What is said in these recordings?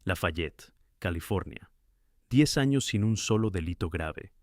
Lafayette, California. 10 años sin un solo delito grave.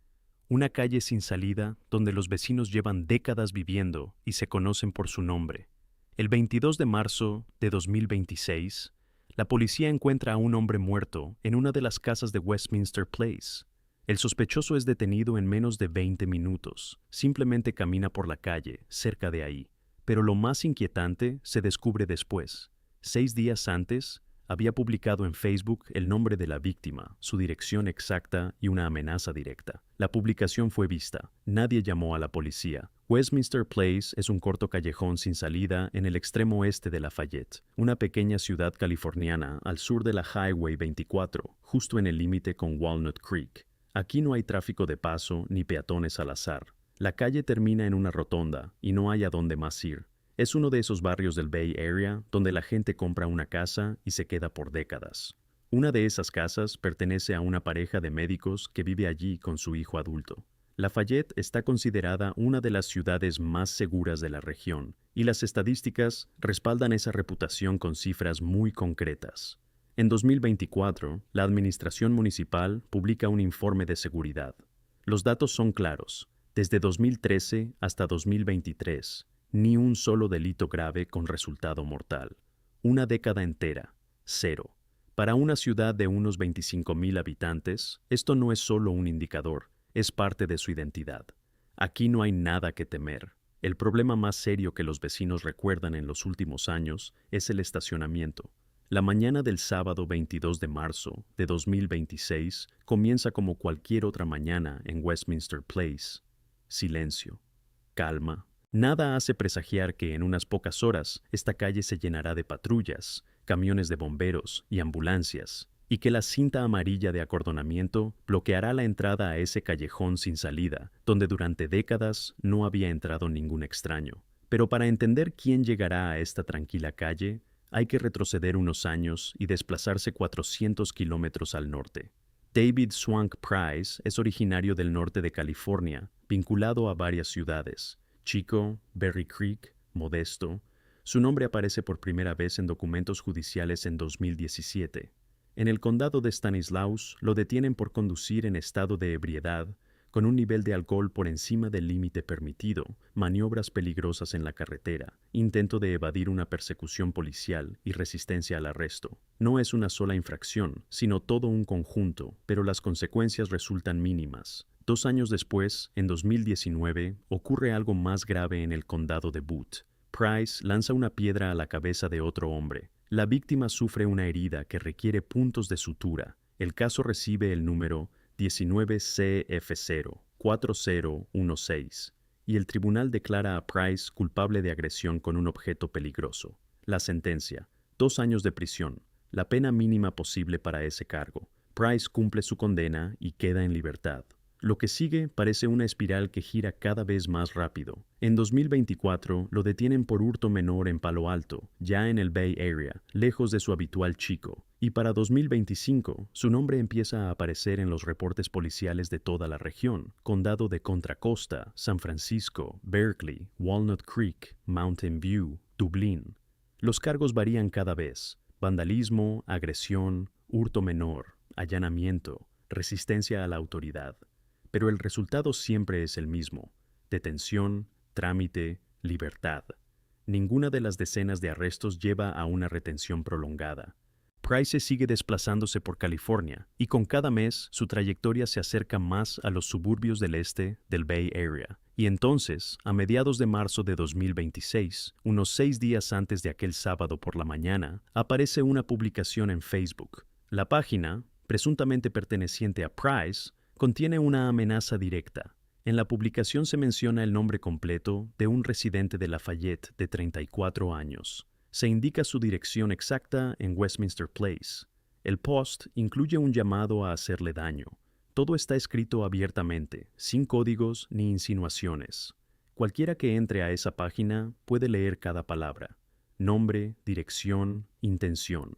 Una calle sin salida donde los vecinos llevan décadas viviendo y se conocen por su nombre. El 22 de marzo de 2026, la policía encuentra a un hombre muerto en una de las casas de Westminster Place. El sospechoso es detenido en menos de 20 minutos. Simplemente camina por la calle, cerca de ahí. Pero lo más inquietante se descubre después. 6 días antes, había publicado en Facebook el nombre de la víctima, su dirección exacta y una amenaza directa. La publicación fue vista. Nadie llamó a la policía. Westminster Place es un corto callejón sin salida en el extremo oeste de Lafayette, una pequeña ciudad californiana al sur de la Highway 24, justo en el límite con Walnut Creek. Aquí no hay tráfico de paso ni peatones al azar. La calle termina en una rotonda y no hay a dónde más ir. Es uno de esos barrios del Bay Area donde la gente compra una casa y se queda por décadas. Una de esas casas pertenece a una pareja de médicos que vive allí con su hijo adulto. Lafayette está considerada una de las ciudades más seguras de la región, y las estadísticas respaldan esa reputación con cifras muy concretas. En 2024, la Administración Municipal publica un informe de seguridad. Los datos son claros. Desde 2013 hasta 2023, ni un solo delito grave con resultado mortal. Una década entera, cero. Para una ciudad de unos 25,000 habitantes, esto no es solo un indicador, es parte de su identidad. Aquí no hay nada que temer. El problema más serio que los vecinos recuerdan en los últimos años es el estacionamiento. La mañana del sábado 22 de marzo de 2026 comienza como cualquier otra mañana en Westminster Place. Silencio. Calma. Nada hace presagiar que en unas pocas horas esta calle se llenará de patrullas, camiones de bomberos y ambulancias, y que la cinta amarilla de acordonamiento bloqueará la entrada a ese callejón sin salida, donde durante décadas no había entrado ningún extraño. Pero para entender quién llegará a esta tranquila calle, hay que retroceder unos años y desplazarse 400 kilómetros al norte. David Swank Price es originario del norte de California, vinculado a varias ciudades: Chico, Berry Creek, Modesto. Su nombre aparece por primera vez en documentos judiciales en 2017. En el condado de Stanislaus lo detienen por conducir en estado de ebriedad, con un nivel de alcohol por encima del límite permitido, maniobras peligrosas en la carretera, intento de evadir una persecución policial y resistencia al arresto. No es una sola infracción, sino todo un conjunto, pero las consecuencias resultan mínimas. 2 años después, en 2019, ocurre algo más grave en el condado de Butte. Price lanza una piedra a la cabeza de otro hombre. La víctima sufre una herida que requiere puntos de sutura. El caso recibe el número 19CF04016 y el tribunal declara a Price culpable de agresión con un objeto peligroso. La sentencia: 2 años de prisión, la pena mínima posible para ese cargo. Price cumple su condena y queda en libertad. Lo que sigue parece una espiral que gira cada vez más rápido. En 2024 lo detienen por hurto menor en Palo Alto, ya en el Bay Area, lejos de su habitual Chico. Y para 2025, su nombre empieza a aparecer en los reportes policiales de toda la región: Condado de Contra Costa, San Francisco, Berkeley, Walnut Creek, Mountain View, Dublín. Los cargos varían cada vez: vandalismo, agresión, hurto menor, allanamiento, resistencia a la autoridad. Pero el resultado siempre es el mismo: detención, trámite, libertad. Ninguna de las decenas de arrestos lleva a una retención prolongada. Price sigue desplazándose por California, y con cada mes su trayectoria se acerca más a los suburbios del este del Bay Area. Y entonces, a mediados de marzo de 2026, unos 6 días antes de aquel sábado por la mañana, aparece una publicación en Facebook. La página, presuntamente perteneciente a Price, contiene una amenaza directa. En la publicación se menciona el nombre completo de un residente de Lafayette de 34 años. Se indica su dirección exacta en Westminster Place. El post incluye un llamado a hacerle daño. Todo está escrito abiertamente, sin códigos ni insinuaciones. Cualquiera que entre a esa página puede leer cada palabra: nombre, dirección, intención.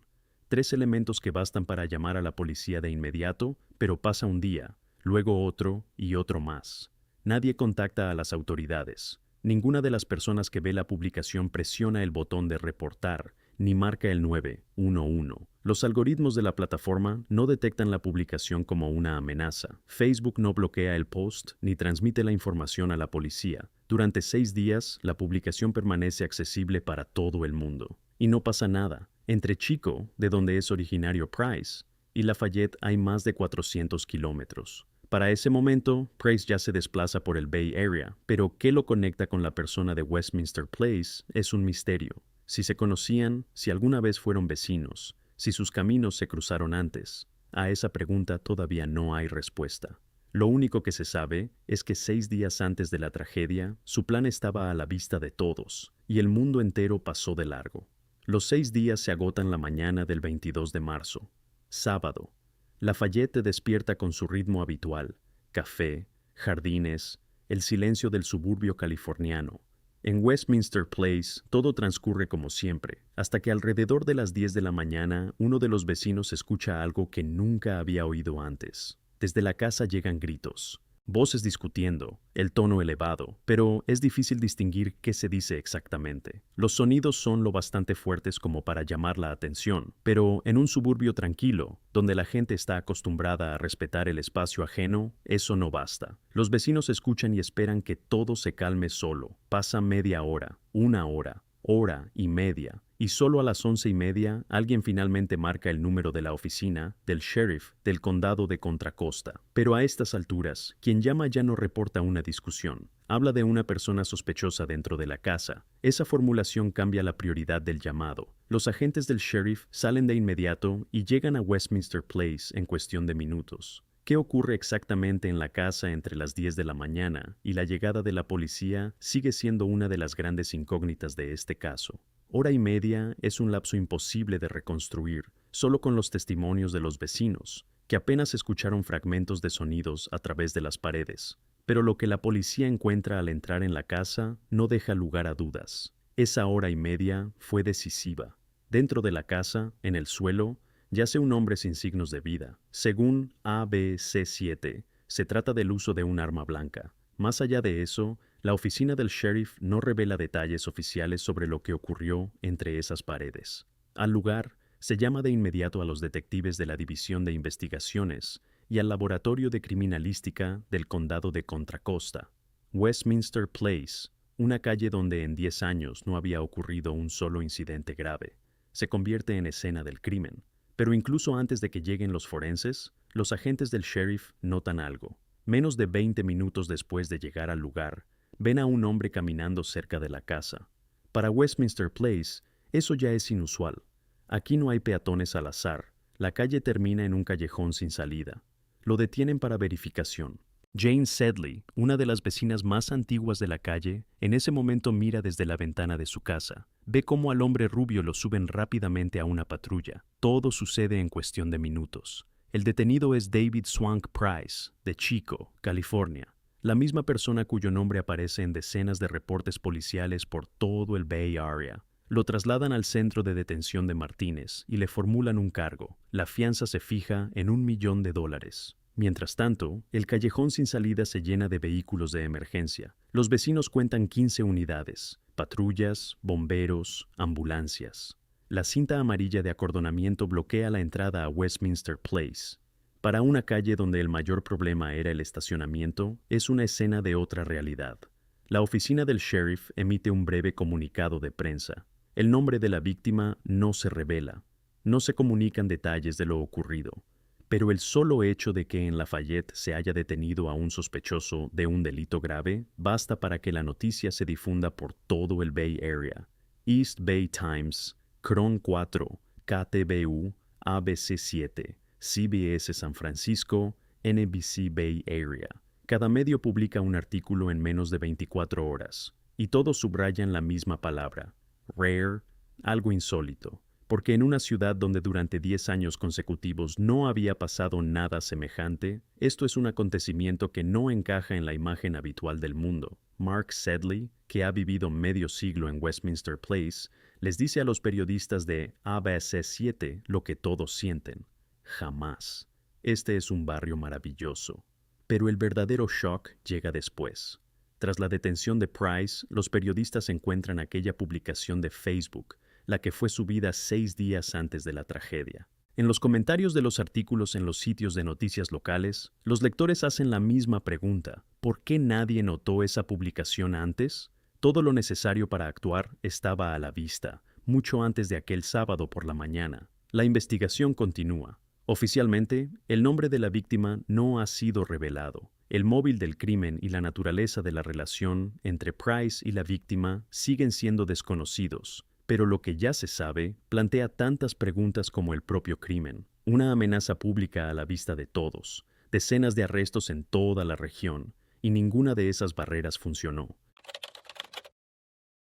3 elementos que bastan para llamar a la policía de inmediato, pero pasa un día, luego otro y otro más. Nadie contacta a las autoridades. Ninguna de las personas que ve la publicación presiona el botón de reportar, ni marca el 911. Los algoritmos de la plataforma no detectan la publicación como una amenaza. Facebook no bloquea el post ni transmite la información a la policía. Durante 6 días, la publicación permanece accesible para todo el mundo. Y no pasa nada. Entre Chico, de donde es originario Price, y Lafayette hay más de 400 kilómetros. Para ese momento, Price ya se desplaza por el Bay Area, pero ¿qué lo conecta con la persona de Westminster Place? Es un misterio. Si se conocían, si alguna vez fueron vecinos, si sus caminos se cruzaron antes, a esa pregunta todavía no hay respuesta. Lo único que se sabe es que 6 días antes de la tragedia, su plan estaba a la vista de todos, y el mundo entero pasó de largo. Los 6 días se agotan la mañana del 22 de marzo. Sábado. Lafayette despierta con su ritmo habitual: café, jardines, el silencio del suburbio californiano. En Westminster Place todo transcurre como siempre, hasta que alrededor de las 10 de la mañana uno de los vecinos escucha algo que nunca había oído antes. Desde la casa llegan gritos, voces discutiendo, el tono elevado, pero es difícil distinguir qué se dice exactamente. Los sonidos son lo bastante fuertes como para llamar la atención, pero en un suburbio tranquilo, donde la gente está acostumbrada a respetar el espacio ajeno, eso no basta. Los vecinos escuchan y esperan que todo se calme solo. Pasa media hora, una hora, hora y media, y solo a las 11:30 alguien finalmente marca el número de la oficina del sheriff del condado de Contra Costa. Pero a estas alturas, quien llama ya no reporta una discusión. Habla de una persona sospechosa dentro de la casa. Esa formulación cambia la prioridad del llamado. Los agentes del sheriff salen de inmediato y llegan a Westminster Place en cuestión de minutos. ¿Qué ocurre exactamente en la casa entre las 10 de la mañana y la llegada de la policía sigue siendo una de las grandes incógnitas de este caso? Hora y media es un lapso imposible de reconstruir, solo con los testimonios de los vecinos, que apenas escucharon fragmentos de sonidos a través de las paredes. Pero lo que la policía encuentra al entrar en la casa no deja lugar a dudas. Esa hora y media fue decisiva. Dentro de la casa, en el suelo, yace un hombre sin signos de vida. Según ABC7, se trata del uso de un arma blanca. Más allá de eso, la oficina del sheriff no revela detalles oficiales sobre lo que ocurrió entre esas paredes. Al lugar, se llama de inmediato a los detectives de la División de Investigaciones y al Laboratorio de Criminalística del Condado de Contra Costa. Westminster Place, una calle donde en 10 años no había ocurrido un solo incidente grave, se convierte en escena del crimen. Pero incluso antes de que lleguen los forenses, los agentes del sheriff notan algo. Menos de 20 minutos después de llegar al lugar, ven a un hombre caminando cerca de la casa. Para Westminster Place, eso ya es inusual. Aquí no hay peatones al azar. La calle termina en un callejón sin salida. Lo detienen para verificación. Jane Sedley, una de las vecinas más antiguas de la calle, en ese momento mira desde la ventana de su casa. Ve cómo al hombre rubio lo suben rápidamente a una patrulla. Todo sucede en cuestión de minutos. El detenido es David Swank Price, de Chico, California, la misma persona cuyo nombre aparece en decenas de reportes policiales por todo el Bay Area. Lo trasladan al centro de detención de Martínez y le formulan un cargo. La fianza se fija en $1.000.000. Mientras tanto, el callejón sin salida se llena de vehículos de emergencia. Los vecinos cuentan 15 unidades, patrullas, bomberos, ambulancias. La cinta amarilla de acordonamiento bloquea la entrada a Westminster Place. Para una calle donde el mayor problema era el estacionamiento, es una escena de otra realidad. La oficina del sheriff emite un breve comunicado de prensa. El nombre de la víctima no se revela. No se comunican detalles de lo ocurrido. Pero el solo hecho de que en Lafayette se haya detenido a un sospechoso de un delito grave basta para que la noticia se difunda por todo el Bay Area. East Bay Times, Cron 4, KTBU, ABC 7, CBS San Francisco, NBC Bay Area. Cada medio publica un artículo en menos de 24 horas, y todos subrayan la misma palabra: rare, algo insólito. Porque en una ciudad donde durante 10 años consecutivos no había pasado nada semejante, esto es un acontecimiento que no encaja en la imagen habitual del mundo. Mark Sedley, que ha vivido medio siglo en Westminster Place, les dice a los periodistas de ABC7 lo que todos sienten: jamás. Este es un barrio maravilloso. Pero el verdadero shock llega después. Tras la detención de Price, los periodistas encuentran aquella publicación de Facebook, la que fue subida 6 días antes de la tragedia. En los comentarios de los artículos en los sitios de noticias locales, los lectores hacen la misma pregunta: ¿por qué nadie notó esa publicación antes? Todo lo necesario para actuar estaba a la vista, mucho antes de aquel sábado por la mañana. La investigación continúa. Oficialmente, el nombre de la víctima no ha sido revelado. El móvil del crimen y la naturaleza de la relación entre Price y la víctima siguen siendo desconocidos, pero lo que ya se sabe plantea tantas preguntas como el propio crimen. Una amenaza pública a la vista de todos, decenas de arrestos en toda la región, y ninguna de esas barreras funcionó.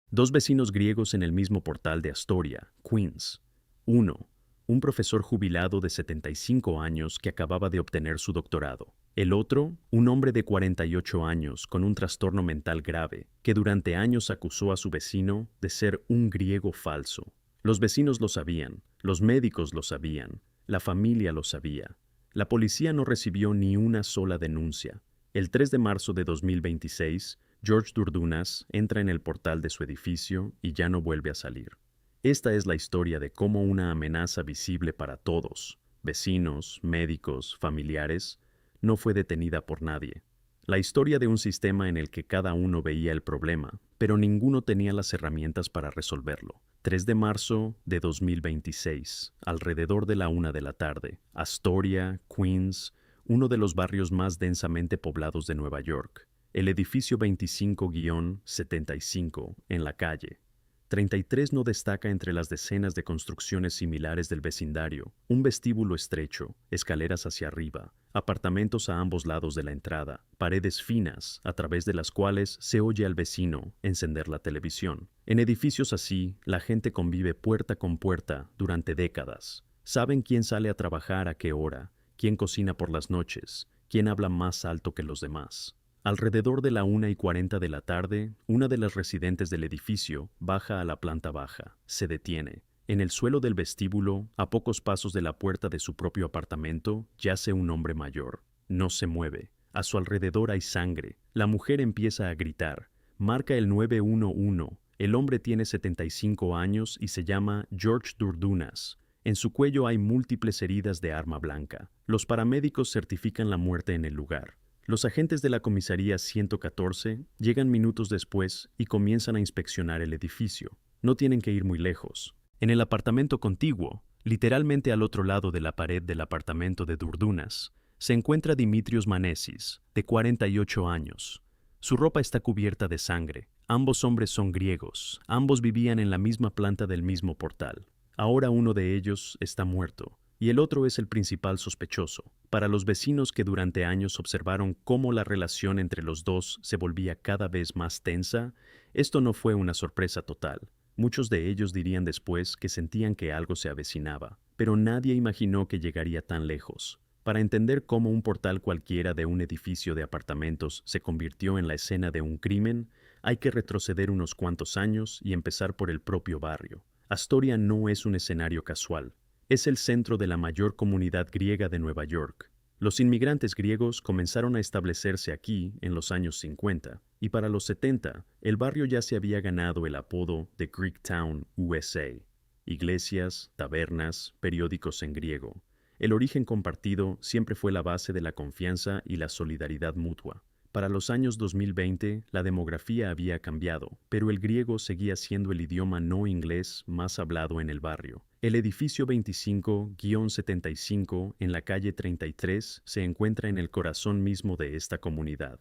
Dos vecinos griegos en el mismo portal de Astoria, Queens. 1. Un profesor jubilado de 75 años que acababa de obtener su doctorado. El otro, un hombre de 48 años con un trastorno mental grave, que durante años acusó a su vecino de ser un griego falso. Los vecinos lo sabían, los médicos lo sabían, la familia lo sabía. La policía no recibió ni una sola denuncia. El 3 de marzo de 2026, George Durdunas entra en el portal de su edificio y ya no vuelve a salir. Esta es la historia de cómo una amenaza visible para todos, vecinos, médicos, familiares, no fue detenida por nadie. La historia de un sistema en el que cada uno veía el problema, pero ninguno tenía las herramientas para resolverlo. 3 de marzo de 2026, alrededor de la 1 de la tarde, Astoria, Queens, uno de los barrios más densamente poblados de Nueva York. El edificio 25-75 en la calle 33 no destaca entre las decenas de construcciones similares del vecindario. Un vestíbulo estrecho, escaleras hacia arriba, apartamentos a ambos lados de la entrada, paredes finas a través de las cuales se oye al vecino encender la televisión. En edificios así, la gente convive puerta con puerta durante décadas. Saben quién sale a trabajar a qué hora, quién cocina por las noches, quién habla más alto que los demás. Alrededor de la 1:40 de la tarde, una de las residentes del edificio baja a la planta baja, se detiene. En el suelo del vestíbulo, a pocos pasos de la puerta de su propio apartamento, yace un hombre mayor. No se mueve. A su alrededor hay sangre. La mujer empieza a gritar. Marca el 911. El hombre tiene 75 años y se llama George Durdunas. En su cuello hay múltiples heridas de arma blanca. Los paramédicos certifican la muerte en el lugar. Los agentes de la comisaría 114 llegan minutos después y comienzan a inspeccionar el edificio. No tienen que ir muy lejos. En el apartamento contiguo, literalmente al otro lado de la pared del apartamento de Durdunas, se encuentra Dimitrios Manesis, de 48 años. Su ropa está cubierta de sangre. Ambos hombres son griegos. Ambos vivían en la misma planta del mismo portal. Ahora uno de ellos está muerto, y el otro es el principal sospechoso. Para los vecinos que durante años observaron cómo la relación entre los dos se volvía cada vez más tensa, esto no fue una sorpresa total. Muchos de ellos dirían después que sentían que algo se avecinaba, pero nadie imaginó que llegaría tan lejos. Para entender cómo un portal cualquiera de un edificio de apartamentos se convirtió en la escena de un crimen, hay que retroceder unos cuantos años y empezar por el propio barrio. Astoria no es un escenario casual. Es el centro de la mayor comunidad griega de Nueva York. Los inmigrantes griegos comenzaron a establecerse aquí en los años 50, y para los 70, el barrio ya se había ganado el apodo de Greektown, USA. Iglesias, tabernas, periódicos en griego. El origen compartido siempre fue la base de la confianza y la solidaridad mutua. Para los años 2020, la demografía había cambiado, pero el griego seguía siendo el idioma no inglés más hablado en el barrio. El edificio 25-75 en la calle 33 se encuentra en el corazón mismo de esta comunidad.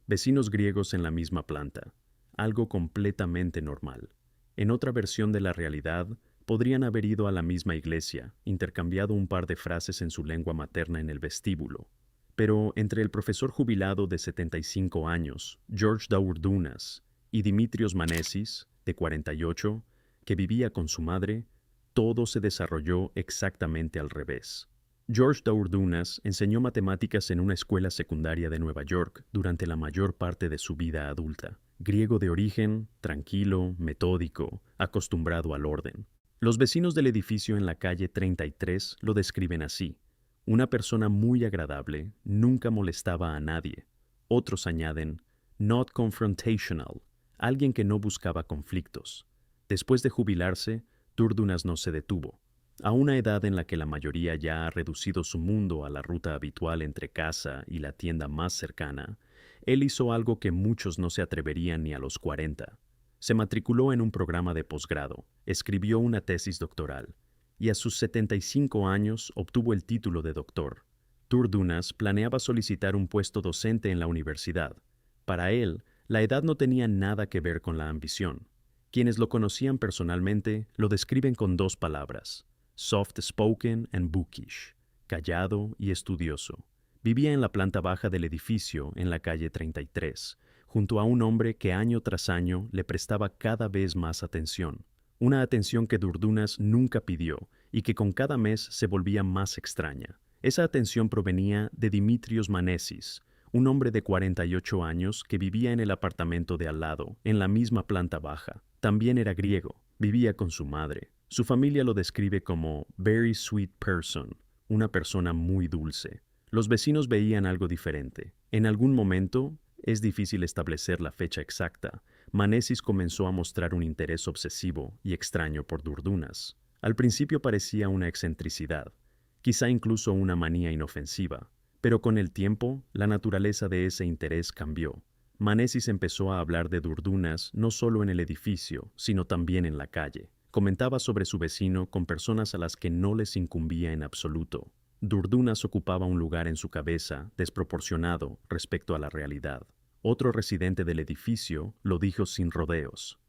Vecinos griegos en la misma planta. Algo completamente normal. En otra versión de la realidad, podrían haber ido a la misma iglesia, intercambiado un par de frases en su lengua materna en el vestíbulo. Pero entre el profesor jubilado de 75 años, George Durdunas, y Dimitrios Manesis, de 48, que vivía con su madre, todo se desarrolló exactamente al revés. George Durdunas enseñó matemáticas en una escuela secundaria de Nueva York durante la mayor parte de su vida adulta. Griego de origen, tranquilo, metódico, acostumbrado al orden. Los vecinos del edificio en la calle 33 lo describen así. Una persona muy agradable, nunca molestaba a nadie. Otros añaden, not confrontational, alguien que no buscaba conflictos. Después de jubilarse, Durdunas no se detuvo. A una edad en la que la mayoría ya ha reducido su mundo a la ruta habitual entre casa y la tienda más cercana, él hizo algo que muchos no se atreverían ni a los 40. Se matriculó en un programa de posgrado, escribió una tesis doctoral, y a sus 75 años obtuvo el título de doctor. Durdunas planeaba solicitar un puesto docente en la universidad. Para él, la edad no tenía nada que ver con la ambición. Quienes lo conocían personalmente lo describen con dos palabras: soft-spoken and bookish, callado y estudioso. Vivía en la planta baja del edificio en la calle 33, junto a un hombre que año tras año le prestaba cada vez más atención. Una atención que Durdunas nunca pidió y que con cada mes se volvía más extraña. Esa atención provenía de Dimitrios Manesis, un hombre de 48 años que vivía en el apartamento de al lado, en la misma planta baja. También era griego, vivía con su madre. Su familia lo describe como very sweet person, una persona muy dulce. Los vecinos veían algo diferente. En algún momento, es difícil establecer la fecha exacta, Manesis comenzó a mostrar un interés obsesivo y extraño por Durdunas. Al principio parecía una excentricidad, quizá incluso una manía inofensiva, pero con el tiempo, la naturaleza de ese interés cambió. Manesis empezó a hablar de Durdunas no solo en el edificio, sino también en la calle. Comentaba sobre su vecino con personas a las que no les incumbía en absoluto. Durdunas ocupaba un lugar en su cabeza desproporcionado respecto a la realidad. Otro residente del edificio lo dijo sin rodeos.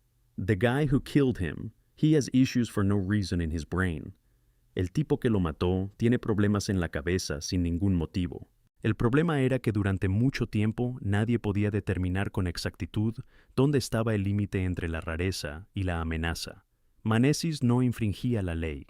"The guy who killed him, he has issues for no reason in his brain." El tipo que lo mató tiene problemas en la cabeza sin ningún motivo. El problema era que durante mucho tiempo nadie podía determinar con exactitud dónde estaba el límite entre la rareza y la amenaza. Manesis no infringía la ley,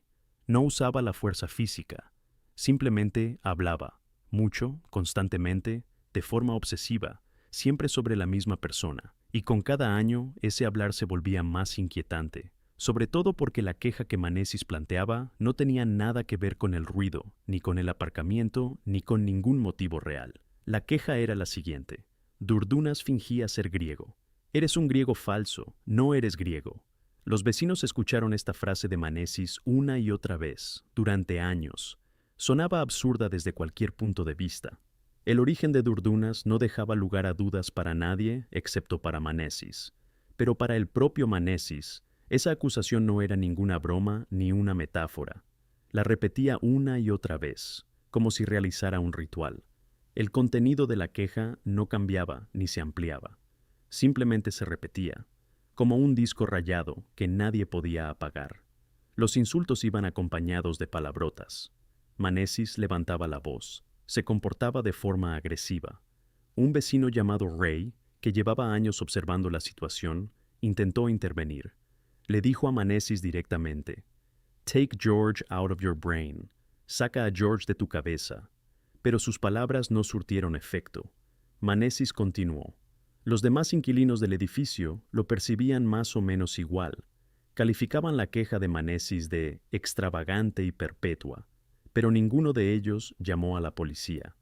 no usaba la fuerza física, simplemente hablaba, mucho, constantemente, de forma obsesiva, siempre sobre la misma persona, y con cada año ese hablar se volvía más inquietante, sobre todo porque la queja que Manesis planteaba no tenía nada que ver con el ruido, ni con el aparcamiento, ni con ningún motivo real. La queja era la siguiente: Durdunas fingía ser griego. Eres un griego falso, no eres griego. Los vecinos escucharon esta frase de Manesis una y otra vez, durante años. Sonaba absurda desde cualquier punto de vista. El origen de Durdunas no dejaba lugar a dudas para nadie excepto para Manesis. Pero para el propio Manesis, esa acusación no era ninguna broma ni una metáfora. La repetía una y otra vez, como si realizara un ritual. El contenido de la queja no cambiaba ni se ampliaba. Simplemente se repetía, como un disco rayado que nadie podía apagar. Los insultos iban acompañados de palabrotas. Manesis levantaba la voz, se comportaba de forma agresiva. Un vecino llamado Ray, que llevaba años observando la situación, intentó intervenir. Le dijo a Manesis directamente: "Take George out of your brain. Saca a George de tu cabeza." Pero sus palabras no surtieron efecto. Manesis continuó. Los demás inquilinos del edificio lo percibían más o menos igual. Calificaban la queja de Manesis de extravagante y perpetua, pero ninguno de ellos llamó a la policía.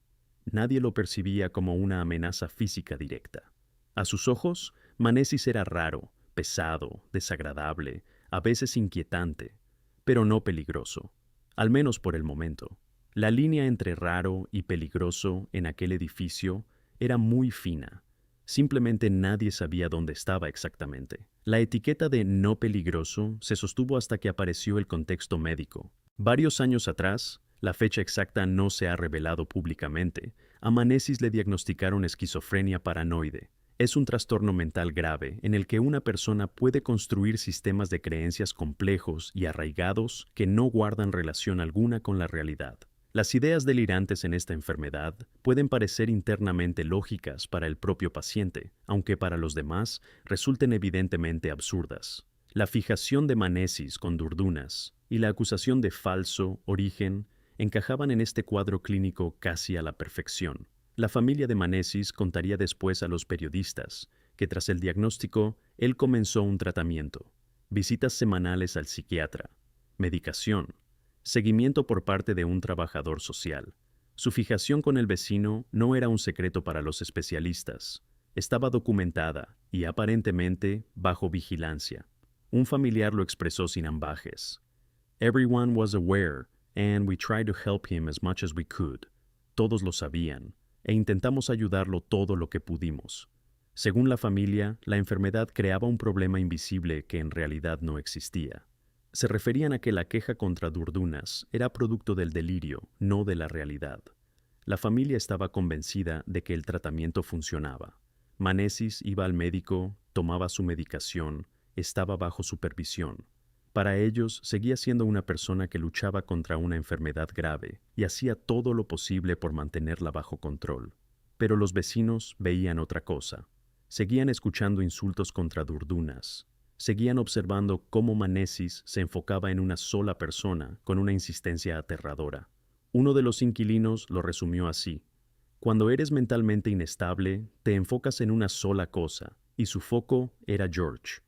Nadie lo percibía como una amenaza física directa. A sus ojos, Manesis era raro, pesado, desagradable, a veces inquietante, pero no peligroso, al menos por el momento. La línea entre raro y peligroso en aquel edificio era muy fina. Simplemente nadie sabía dónde estaba exactamente. La etiqueta de no peligroso se sostuvo hasta que apareció el contexto médico. Varios años atrás, la fecha exacta no se ha revelado públicamente, a Manesis le diagnosticaron esquizofrenia paranoide. Es un trastorno mental grave en el que una persona puede construir sistemas de creencias complejos y arraigados que no guardan relación alguna con la realidad. Las ideas delirantes en esta enfermedad pueden parecer internamente lógicas para el propio paciente, aunque para los demás resulten evidentemente absurdas. La fijación de Manesis con Durdunas y la acusación de falso origen encajaban en este cuadro clínico casi a la perfección. La familia de Manesis contaría después a los periodistas que tras el diagnóstico él comenzó un tratamiento, visitas semanales al psiquiatra, medicación, seguimiento por parte de un trabajador social. Su fijación con el vecino no era un secreto para los especialistas. Estaba documentada y aparentemente bajo vigilancia. Un familiar lo expresó sin ambajes. Everyone was aware, and we tried to help him as much as we could. Todos lo sabían, e intentamos ayudarlo todo lo que pudimos. Según la familia, la enfermedad creaba un problema invisible que en realidad no existía. Se referían a que la queja contra Durdunas era producto del delirio, no de la realidad. La familia estaba convencida de que el tratamiento funcionaba. Manesis iba al médico, tomaba su medicación, estaba bajo supervisión. Para ellos, seguía siendo una persona que luchaba contra una enfermedad grave y hacía todo lo posible por mantenerla bajo control. Pero los vecinos veían otra cosa. Seguían escuchando insultos contra Durdunas. Seguían observando cómo Manesis se enfocaba en una sola persona con una insistencia aterradora. Uno de los inquilinos lo resumió así: cuando eres mentalmente inestable, te enfocas en una sola cosa, y su foco era George.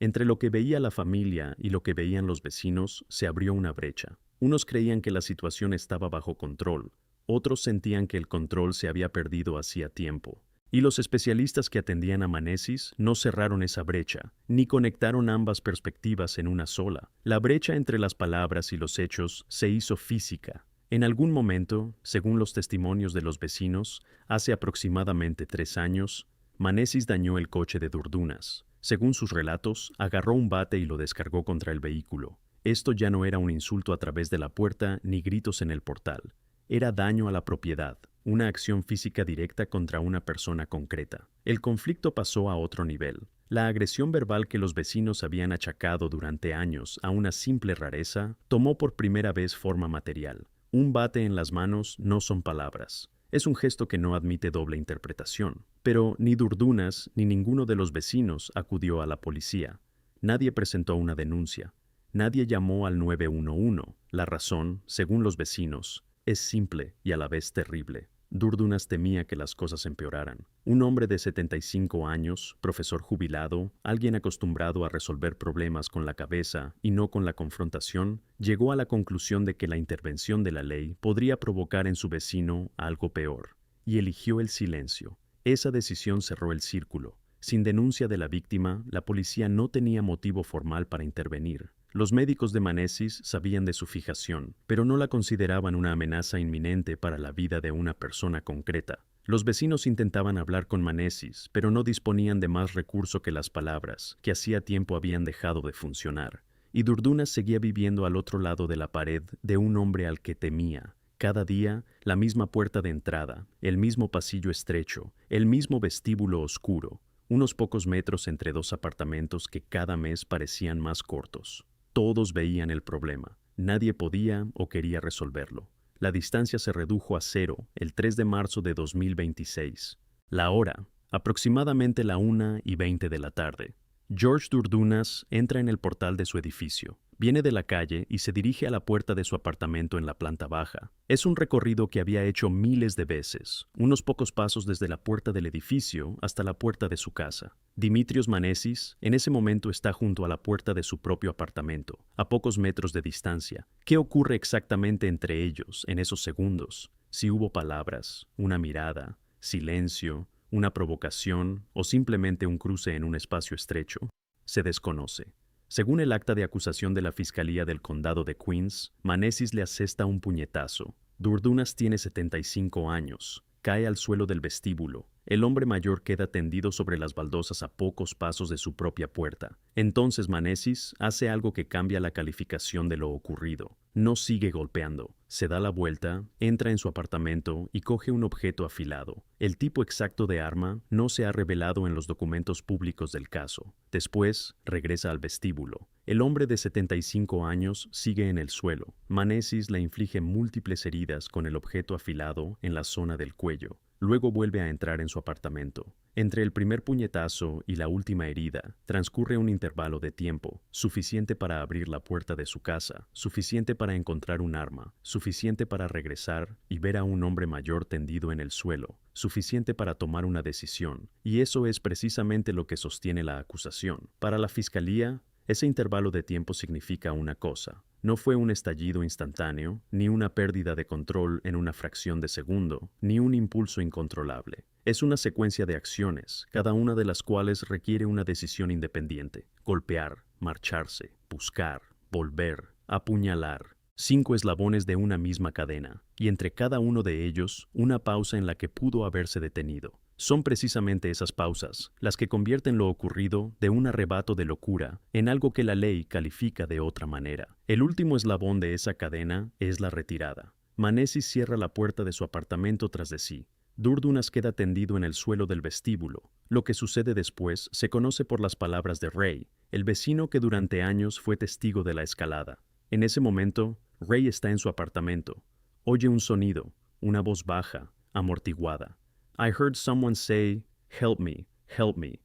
Entre lo que veía la familia y lo que veían los vecinos, se abrió una brecha. Unos creían que la situación estaba bajo control, otros sentían que el control se había perdido hacía tiempo. Y los especialistas que atendían a Manesis no cerraron esa brecha, ni conectaron ambas perspectivas en una sola. La brecha entre las palabras y los hechos se hizo física. En algún momento, según los testimonios de los vecinos, hace aproximadamente 3 años, Manesis dañó el coche de Durdunas. Según sus relatos, agarró un bate y lo descargó contra el vehículo. Esto ya no era un insulto a través de la puerta ni gritos en el portal. Era daño a la propiedad, una acción física directa contra una persona concreta. El conflicto pasó a otro nivel. La agresión verbal que los vecinos habían achacado durante años a una simple rareza tomó por primera vez forma material. Un bate en las manos no son palabras. Es un gesto que no admite doble interpretación. Pero ni Durdunas ni ninguno de los vecinos acudió a la policía. Nadie presentó una denuncia. Nadie llamó al 911. La razón, según los vecinos, es simple y a la vez terrible. Durdunas temía que las cosas empeoraran. Un hombre de 75 años, profesor jubilado, alguien acostumbrado a resolver problemas con la cabeza y no con la confrontación, llegó a la conclusión de que la intervención de la ley podría provocar en su vecino algo peor, y eligió el silencio. Esa decisión cerró el círculo. Sin denuncia de la víctima, la policía no tenía motivo formal para intervenir. Los médicos de Manesis sabían de su fijación, pero no la consideraban una amenaza inminente para la vida de una persona concreta. Los vecinos intentaban hablar con Manesis, pero no disponían de más recurso que las palabras, que hacía tiempo habían dejado de funcionar. Y Durdunas seguía viviendo al otro lado de la pared de un hombre al que temía. Cada día, la misma puerta de entrada, el mismo pasillo estrecho, el mismo vestíbulo oscuro, unos pocos metros entre dos apartamentos que cada mes parecían más cortos. Todos veían el problema. Nadie podía o quería resolverlo. La distancia se redujo a 0 el 3 de marzo de 2026. La hora, aproximadamente la 1:20 de la tarde. George Durdunas entra en el portal de su edificio. Viene de la calle y se dirige a la puerta de su apartamento en la planta baja. Es un recorrido que había hecho miles de veces, unos pocos pasos desde la puerta del edificio hasta la puerta de su casa. Dimitrios Manesis en ese momento está junto a la puerta de su propio apartamento, a pocos metros de distancia. ¿Qué ocurre exactamente entre ellos en esos segundos? Si hubo palabras, una mirada, silencio, una provocación o simplemente un cruce en un espacio estrecho, se desconoce. Según el acta de acusación de la Fiscalía del Condado de Queens, Manesis le asesta un puñetazo. Durdunas tiene 75 años. Cae al suelo del vestíbulo. El hombre mayor queda tendido sobre las baldosas a pocos pasos de su propia puerta. Entonces Manesis hace algo que cambia la calificación de lo ocurrido. No sigue golpeando. Se da la vuelta, entra en su apartamento y coge un objeto afilado. El tipo exacto de arma no se ha revelado en los documentos públicos del caso. Después, regresa al vestíbulo. El hombre de 75 años sigue en el suelo. Manesis le inflige múltiples heridas con el objeto afilado en la zona del cuello. Luego vuelve a entrar en su apartamento. Entre el primer puñetazo y la última herida, transcurre un intervalo de tiempo, suficiente para abrir la puerta de su casa, suficiente para encontrar un arma, suficiente para regresar y ver a un hombre mayor tendido en el suelo, suficiente para tomar una decisión, y eso es precisamente lo que sostiene la acusación. Para la Fiscalía, ese intervalo de tiempo significa una cosa. No fue un estallido instantáneo, ni una pérdida de control en una fracción de segundo, ni un impulso incontrolable. Es una secuencia de acciones, cada una de las cuales requiere una decisión independiente. Golpear, marcharse, buscar, volver, apuñalar. 5 eslabones de una misma cadena, y entre cada uno de ellos una pausa en la que pudo haberse detenido. Son precisamente esas pausas las que convierten lo ocurrido de un arrebato de locura en algo que la ley califica de otra manera. El último eslabón de esa cadena es la retirada. Manesis cierra la puerta de su apartamento tras de sí. Durdunas queda tendido en el suelo del vestíbulo. Lo que sucede después se conoce por las palabras de Ray, el vecino que durante años fue testigo de la escalada. En ese momento, Ray está en su apartamento. Oye un sonido, una voz baja, amortiguada. I heard someone say, help me,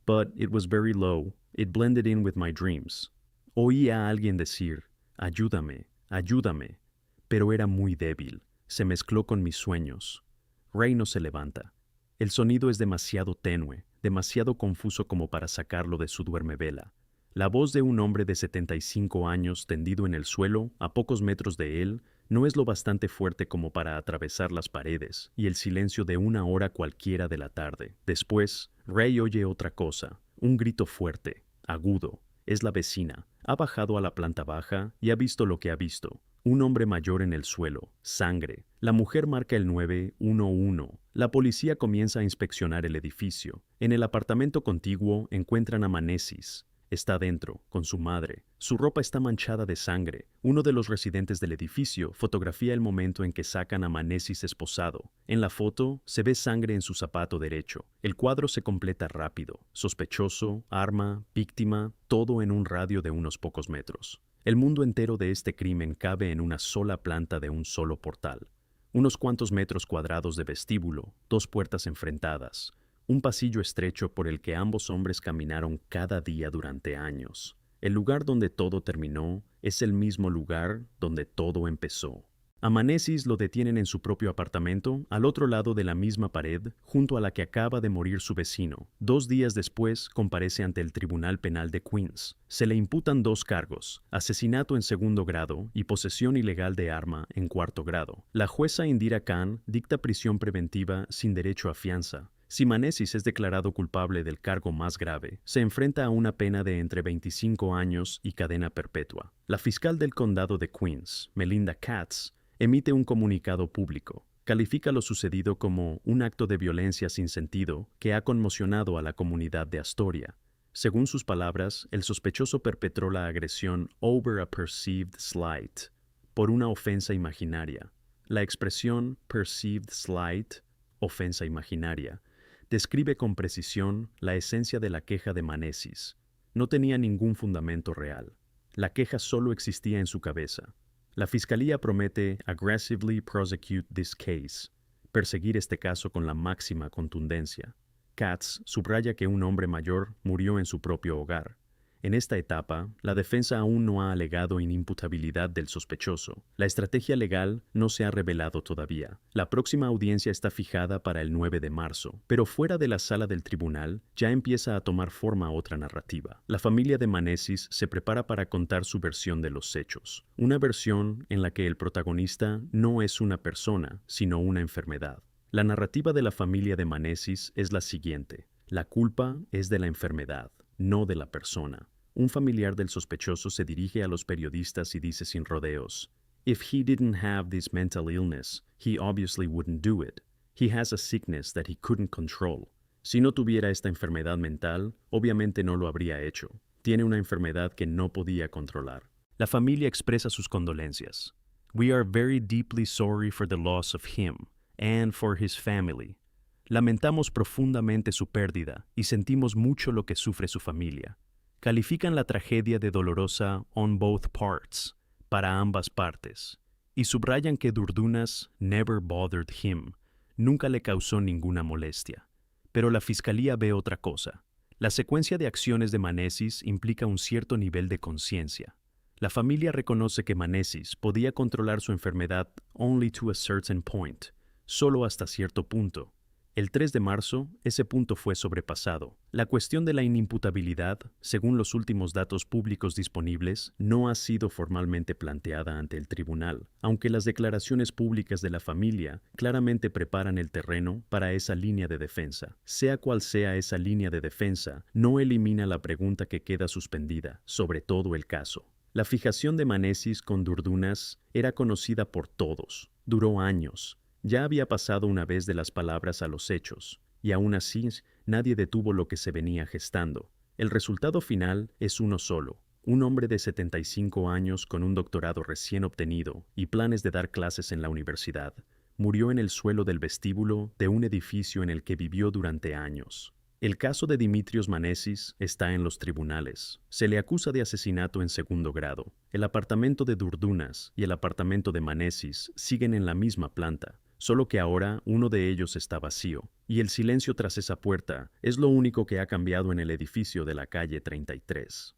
but it was very low, it blended in with my dreams. Oí a alguien decir, ayúdame, ayúdame, pero era muy débil, se mezcló con mis sueños. Ray no se levanta. El sonido es demasiado tenue, demasiado confuso como para sacarlo de su duermevela. La voz de un hombre de 75 años tendido en el suelo, a pocos metros de él, no es lo bastante fuerte como para atravesar las paredes y el silencio de una hora cualquiera de la tarde. Después, Ray oye otra cosa, un grito fuerte, agudo. Es la vecina. Ha bajado a la planta baja y ha visto lo que ha visto. Un hombre mayor en el suelo, sangre. La mujer marca el 911. La policía comienza a inspeccionar el edificio. En el apartamento contiguo encuentran a Manesis. Está dentro, con su madre. Su ropa está manchada de sangre. Uno de los residentes del edificio fotografía el momento en que sacan a Manesis esposado. En la foto se ve sangre en su zapato derecho. El cuadro se completa rápido. Sospechoso, arma, víctima, todo en un radio de unos pocos metros. El mundo entero de este crimen cabe en una sola planta de un solo portal. Unos cuantos metros cuadrados de vestíbulo, 2 puertas enfrentadas. Un pasillo estrecho por el que ambos hombres caminaron cada día durante años. El lugar donde todo terminó es el mismo lugar donde todo empezó. A Manesis lo detienen en su propio apartamento, al otro lado de la misma pared, junto a la que acaba de morir su vecino. 2 días después, comparece ante el Tribunal Penal de Queens. Se le imputan 2 cargos, asesinato en 2º grado y posesión ilegal de arma en 4º grado. La jueza Indira Khan dicta prisión preventiva sin derecho a fianza. Si Manesis es declarado culpable del cargo más grave, se enfrenta a una pena de entre 25 años y cadena perpetua. La fiscal del condado de Queens, Melinda Katz, emite un comunicado público. Califica lo sucedido como un acto de violencia sin sentido que ha conmocionado a la comunidad de Astoria. Según sus palabras, el sospechoso perpetró la agresión over a perceived slight, por una ofensa imaginaria. La expresión perceived slight, ofensa imaginaria, describe con precisión la esencia de la queja de Manesis. No tenía ningún fundamento real. La queja solo existía en su cabeza. La fiscalía promete aggressively prosecute this case, perseguir este caso con la máxima contundencia. Katz subraya que un hombre mayor murió en su propio hogar. En esta etapa, la defensa aún no ha alegado inimputabilidad del sospechoso. La estrategia legal no se ha revelado todavía. La próxima audiencia está fijada para el 9 de marzo, pero fuera de la sala del tribunal ya empieza a tomar forma otra narrativa. La familia de Manesis se prepara para contar su versión de los hechos, una versión en la que el protagonista no es una persona, sino una enfermedad. La narrativa de la familia de Manesis es la siguiente: la culpa es de la enfermedad, no de la persona. Un familiar del sospechoso se dirige a los periodistas y dice sin rodeos, "If he didn't have this mental illness, he obviously wouldn't do it. He has a sickness that he couldn't control." Si no tuviera esta enfermedad mental, obviamente no lo habría hecho. Tiene una enfermedad que no podía controlar. La familia expresa sus condolencias. "We are very deeply sorry for the loss of him and for his family. Lamentamos profundamente su pérdida y sentimos mucho lo que sufre su familia." Califican la tragedia de dolorosa on both parts, para ambas partes, y subrayan que Durdunas never bothered him, nunca le causó ninguna molestia. Pero la fiscalía ve otra cosa. La secuencia de acciones de Manesis implica un cierto nivel de conciencia. La familia reconoce que Manesis podía controlar su enfermedad only to a certain point, solo hasta cierto punto. El 3 de marzo, ese punto fue sobrepasado. La cuestión de la inimputabilidad, según los últimos datos públicos disponibles, no ha sido formalmente planteada ante el tribunal, aunque las declaraciones públicas de la familia claramente preparan el terreno para esa línea de defensa. Sea cual sea esa línea de defensa, no elimina la pregunta que queda suspendida, sobre todo el caso. La fijación de Manesis con Durdunas era conocida por todos. Duró años. Ya había pasado una vez de las palabras a los hechos, y aún así nadie detuvo lo que se venía gestando. El resultado final es uno solo: un hombre de 75 años con un doctorado recién obtenido y planes de dar clases en la universidad. Murió en el suelo del vestíbulo de un edificio en el que vivió durante años. El caso de Dimitrios Manesis está en los tribunales. Se le acusa de asesinato en segundo grado. El apartamento de Durdunas y el apartamento de Manesis siguen en la misma planta, solo que ahora uno de ellos está vacío, y el silencio tras esa puerta es lo único que ha cambiado en el edificio de la calle 33.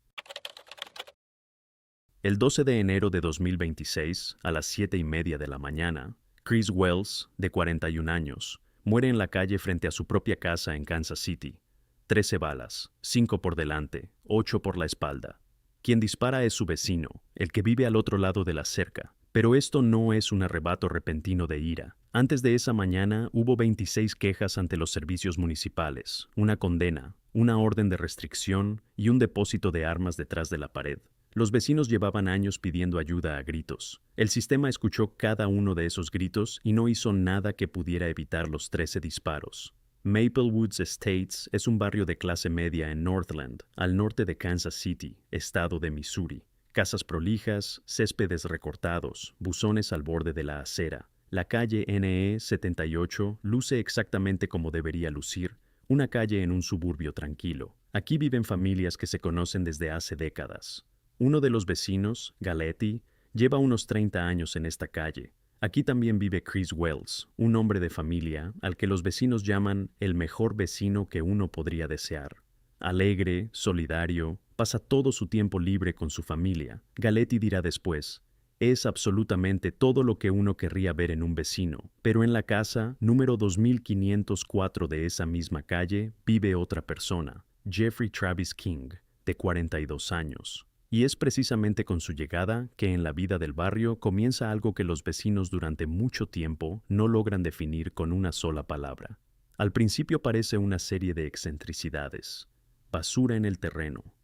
El 12 de enero de 2026, a las 7:30 de la mañana, Chris Wells, de 41 años, muere en la calle frente a su propia casa en Kansas City. 13 balas, 5 por delante, 8 por la espalda. Quien dispara es su vecino, el que vive al otro lado de la cerca. Pero esto no es un arrebato repentino de ira. Antes de esa mañana hubo 26 quejas ante los servicios municipales, una condena, una orden de restricción y un depósito de armas detrás de la pared. Los vecinos llevaban años pidiendo ayuda a gritos. El sistema escuchó cada uno de esos gritos y no hizo nada que pudiera evitar los 13 disparos. Maplewoods Estates es un barrio de clase media en Northland, al norte de Kansas City, estado de Missouri. Casas prolijas, céspedes recortados, buzones al borde de la acera. La calle NE 78 luce exactamente como debería lucir, una calle en un suburbio tranquilo. Aquí viven familias que se conocen desde hace décadas. Uno de los vecinos, Galetti, lleva unos 30 años en esta calle. Aquí también vive Chris Wells, un hombre de familia al que los vecinos llaman el mejor vecino que uno podría desear. Alegre, solidario, pasa todo su tiempo libre con su familia. Galetti dirá después: es absolutamente todo lo que uno querría ver en un vecino. Pero en la casa, número 2504 de esa misma calle, vive otra persona, Jeffrey Travis King, de 42 años. Y es precisamente con su llegada que en la vida del barrio comienza algo que los vecinos durante mucho tiempo no logran definir con una sola palabra. Al principio parece una serie de excentricidades: basura en el terreno,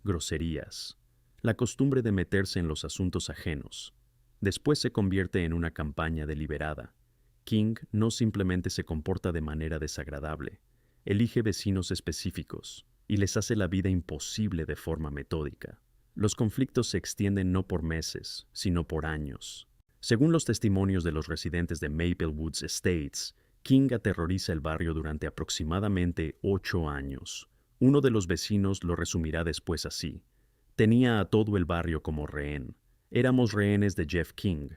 groserías, la costumbre de meterse en los asuntos ajenos. Después se convierte en una campaña deliberada. King no simplemente se comporta de manera desagradable, elige vecinos específicos y les hace la vida imposible de forma metódica. Los conflictos se extienden no por meses, sino por años. Según los testimonios de los residentes de Maplewoods Estates, King aterroriza el barrio durante aproximadamente 8 años. Uno de los vecinos lo resumirá después así: tenía a todo el barrio como rehén. Éramos rehenes de Jeff King.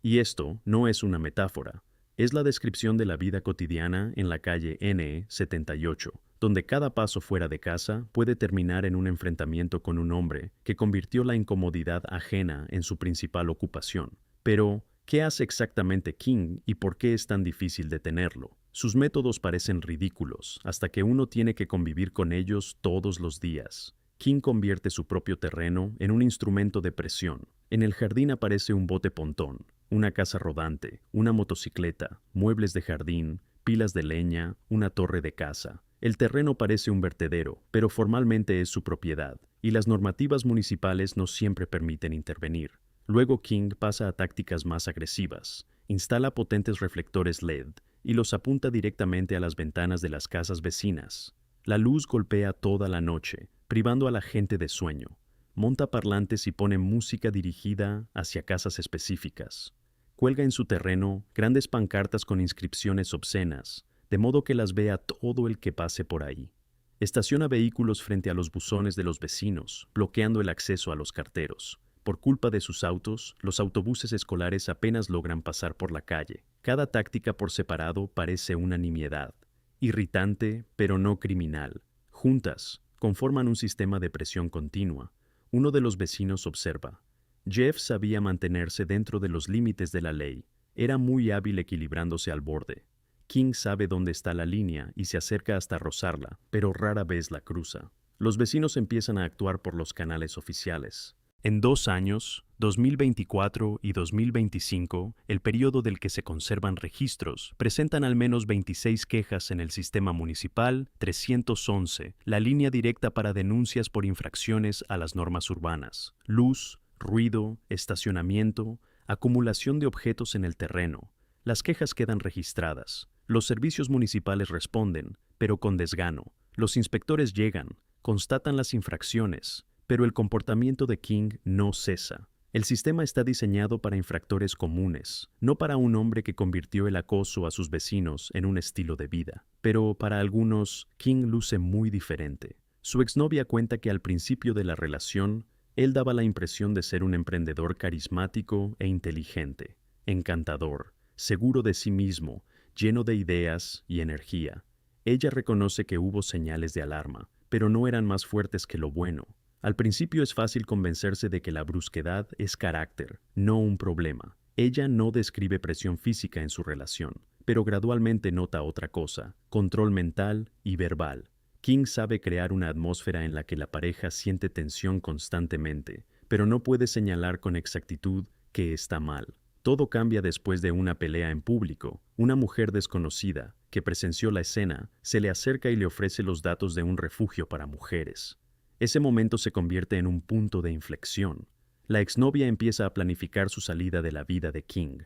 Y esto no es una metáfora. Es la descripción de la vida cotidiana en la calle NE 78, donde cada paso fuera de casa puede terminar en un enfrentamiento con un hombre que convirtió la incomodidad ajena en su principal ocupación. Pero, ¿qué hace exactamente King y por qué es tan difícil detenerlo? Sus métodos parecen ridículos, hasta que uno tiene que convivir con ellos todos los días. King convierte su propio terreno en un instrumento de presión. En el jardín aparece un bote pontón, una casa rodante, una motocicleta, muebles de jardín, pilas de leña, una torre de caza. El terreno parece un vertedero, pero formalmente es su propiedad, y las normativas municipales no siempre permiten intervenir. Luego King pasa a tácticas más agresivas. Instala potentes reflectores LED y los apunta directamente a las ventanas de las casas vecinas. La luz golpea toda la noche, privando a la gente de sueño. Monta parlantes y pone música dirigida hacia casas específicas. Cuelga en su terreno grandes pancartas con inscripciones obscenas, de modo que las vea todo el que pase por ahí. Estaciona vehículos frente a los buzones de los vecinos, bloqueando el acceso a los carteros. Por culpa de sus autos, los autobuses escolares apenas logran pasar por la calle. Cada táctica por separado parece una nimiedad. Irritante, pero no criminal. Juntas, conforman un sistema de presión continua. Uno de los vecinos observa: Jeff sabía mantenerse dentro de los límites de la ley. Era muy hábil equilibrándose al borde. King sabe dónde está la línea y se acerca hasta rozarla, pero rara vez la cruza. Los vecinos empiezan a actuar por los canales oficiales. En 2 años, 2024 y 2025, el periodo del que se conservan registros, presentan al menos 26 quejas en el sistema municipal 311, la línea directa para denuncias por infracciones a las normas urbanas, luz, ruido, estacionamiento, acumulación de objetos en el terreno. Las quejas quedan registradas. Los servicios municipales responden, pero con desgano. Los inspectores llegan, constatan las infracciones, pero el comportamiento de King no cesa. El sistema está diseñado para infractores comunes, no para un hombre que convirtió el acoso a sus vecinos en un estilo de vida. Pero para algunos, King luce muy diferente. Su exnovia cuenta que al principio de la relación, él daba la impresión de ser un emprendedor carismático e inteligente, encantador, seguro de sí mismo, lleno de ideas y energía. Ella reconoce que hubo señales de alarma, pero no eran más fuertes que lo bueno. Al principio es fácil convencerse de que la brusquedad es carácter, no un problema. Ella no describe presión física en su relación, pero gradualmente nota otra cosa: control mental y verbal. King sabe crear una atmósfera en la que la pareja siente tensión constantemente, pero no puede señalar con exactitud que está mal. Todo cambia después de una pelea en público. Una mujer desconocida, que presenció la escena, se le acerca y le ofrece los datos de un refugio para mujeres. Ese momento se convierte en un punto de inflexión. La exnovia empieza a planificar su salida de la vida de King.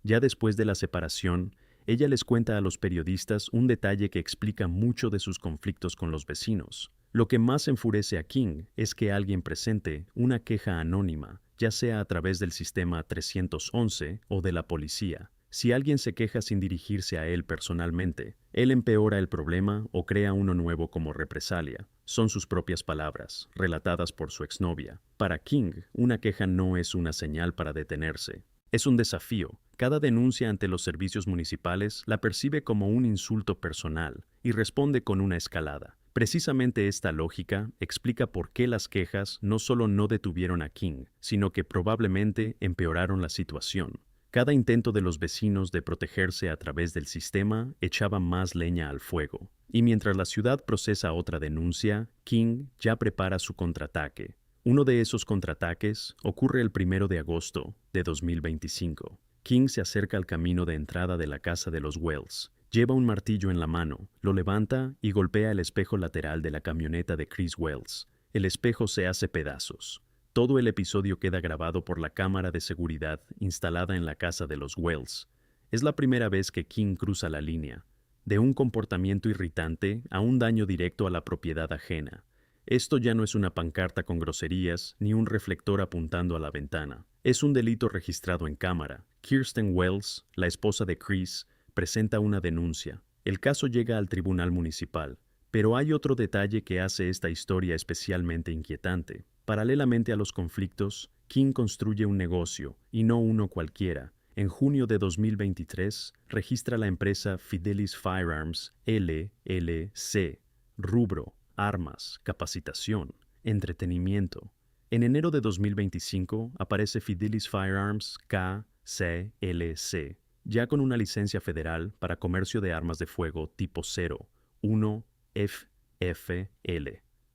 Ya después de la separación, ella les cuenta a los periodistas un detalle que explica mucho de sus conflictos con los vecinos. Lo que más enfurece a King es que alguien presente una queja anónima, ya sea a través del sistema 311 o de la policía. Si alguien se queja sin dirigirse a él personalmente, él empeora el problema o crea uno nuevo como represalia. Son sus propias palabras, relatadas por su exnovia. Para King, una queja no es una señal para detenerse. Es un desafío. Cada denuncia ante los servicios municipales la percibe como un insulto personal y responde con una escalada. Precisamente esta lógica explica por qué las quejas no solo no detuvieron a King, sino que probablemente empeoraron la situación. Cada intento de los vecinos de protegerse a través del sistema echaba más leña al fuego. Y mientras la ciudad procesa otra denuncia, King ya prepara su contraataque. Uno de esos contraataques ocurre el 1 de agosto de 2025. King se acerca al camino de entrada de la casa de los Wells. Lleva un martillo en la mano, lo levanta y golpea el espejo lateral de la camioneta de Chris Wells. El espejo se hace pedazos. Todo el episodio queda grabado por la cámara de seguridad instalada en la casa de los Wells. Es la primera vez que King cruza la línea, de un comportamiento irritante a un daño directo a la propiedad ajena. Esto ya no es una pancarta con groserías ni un reflector apuntando a la ventana. Es un delito registrado en cámara. Kirsten Wells, la esposa de Chris, presenta una denuncia. El caso llega al tribunal municipal, pero hay otro detalle que hace esta historia especialmente inquietante. Paralelamente a los conflictos, King construye un negocio, y no uno cualquiera. En junio de 2023, registra la empresa Fidelis Firearms LLC, rubro, armas, capacitación, entretenimiento. En enero de 2025 aparece Fidelis Firearms KCLC, ya con una licencia federal para comercio de armas de fuego tipo 0, 1 FFL.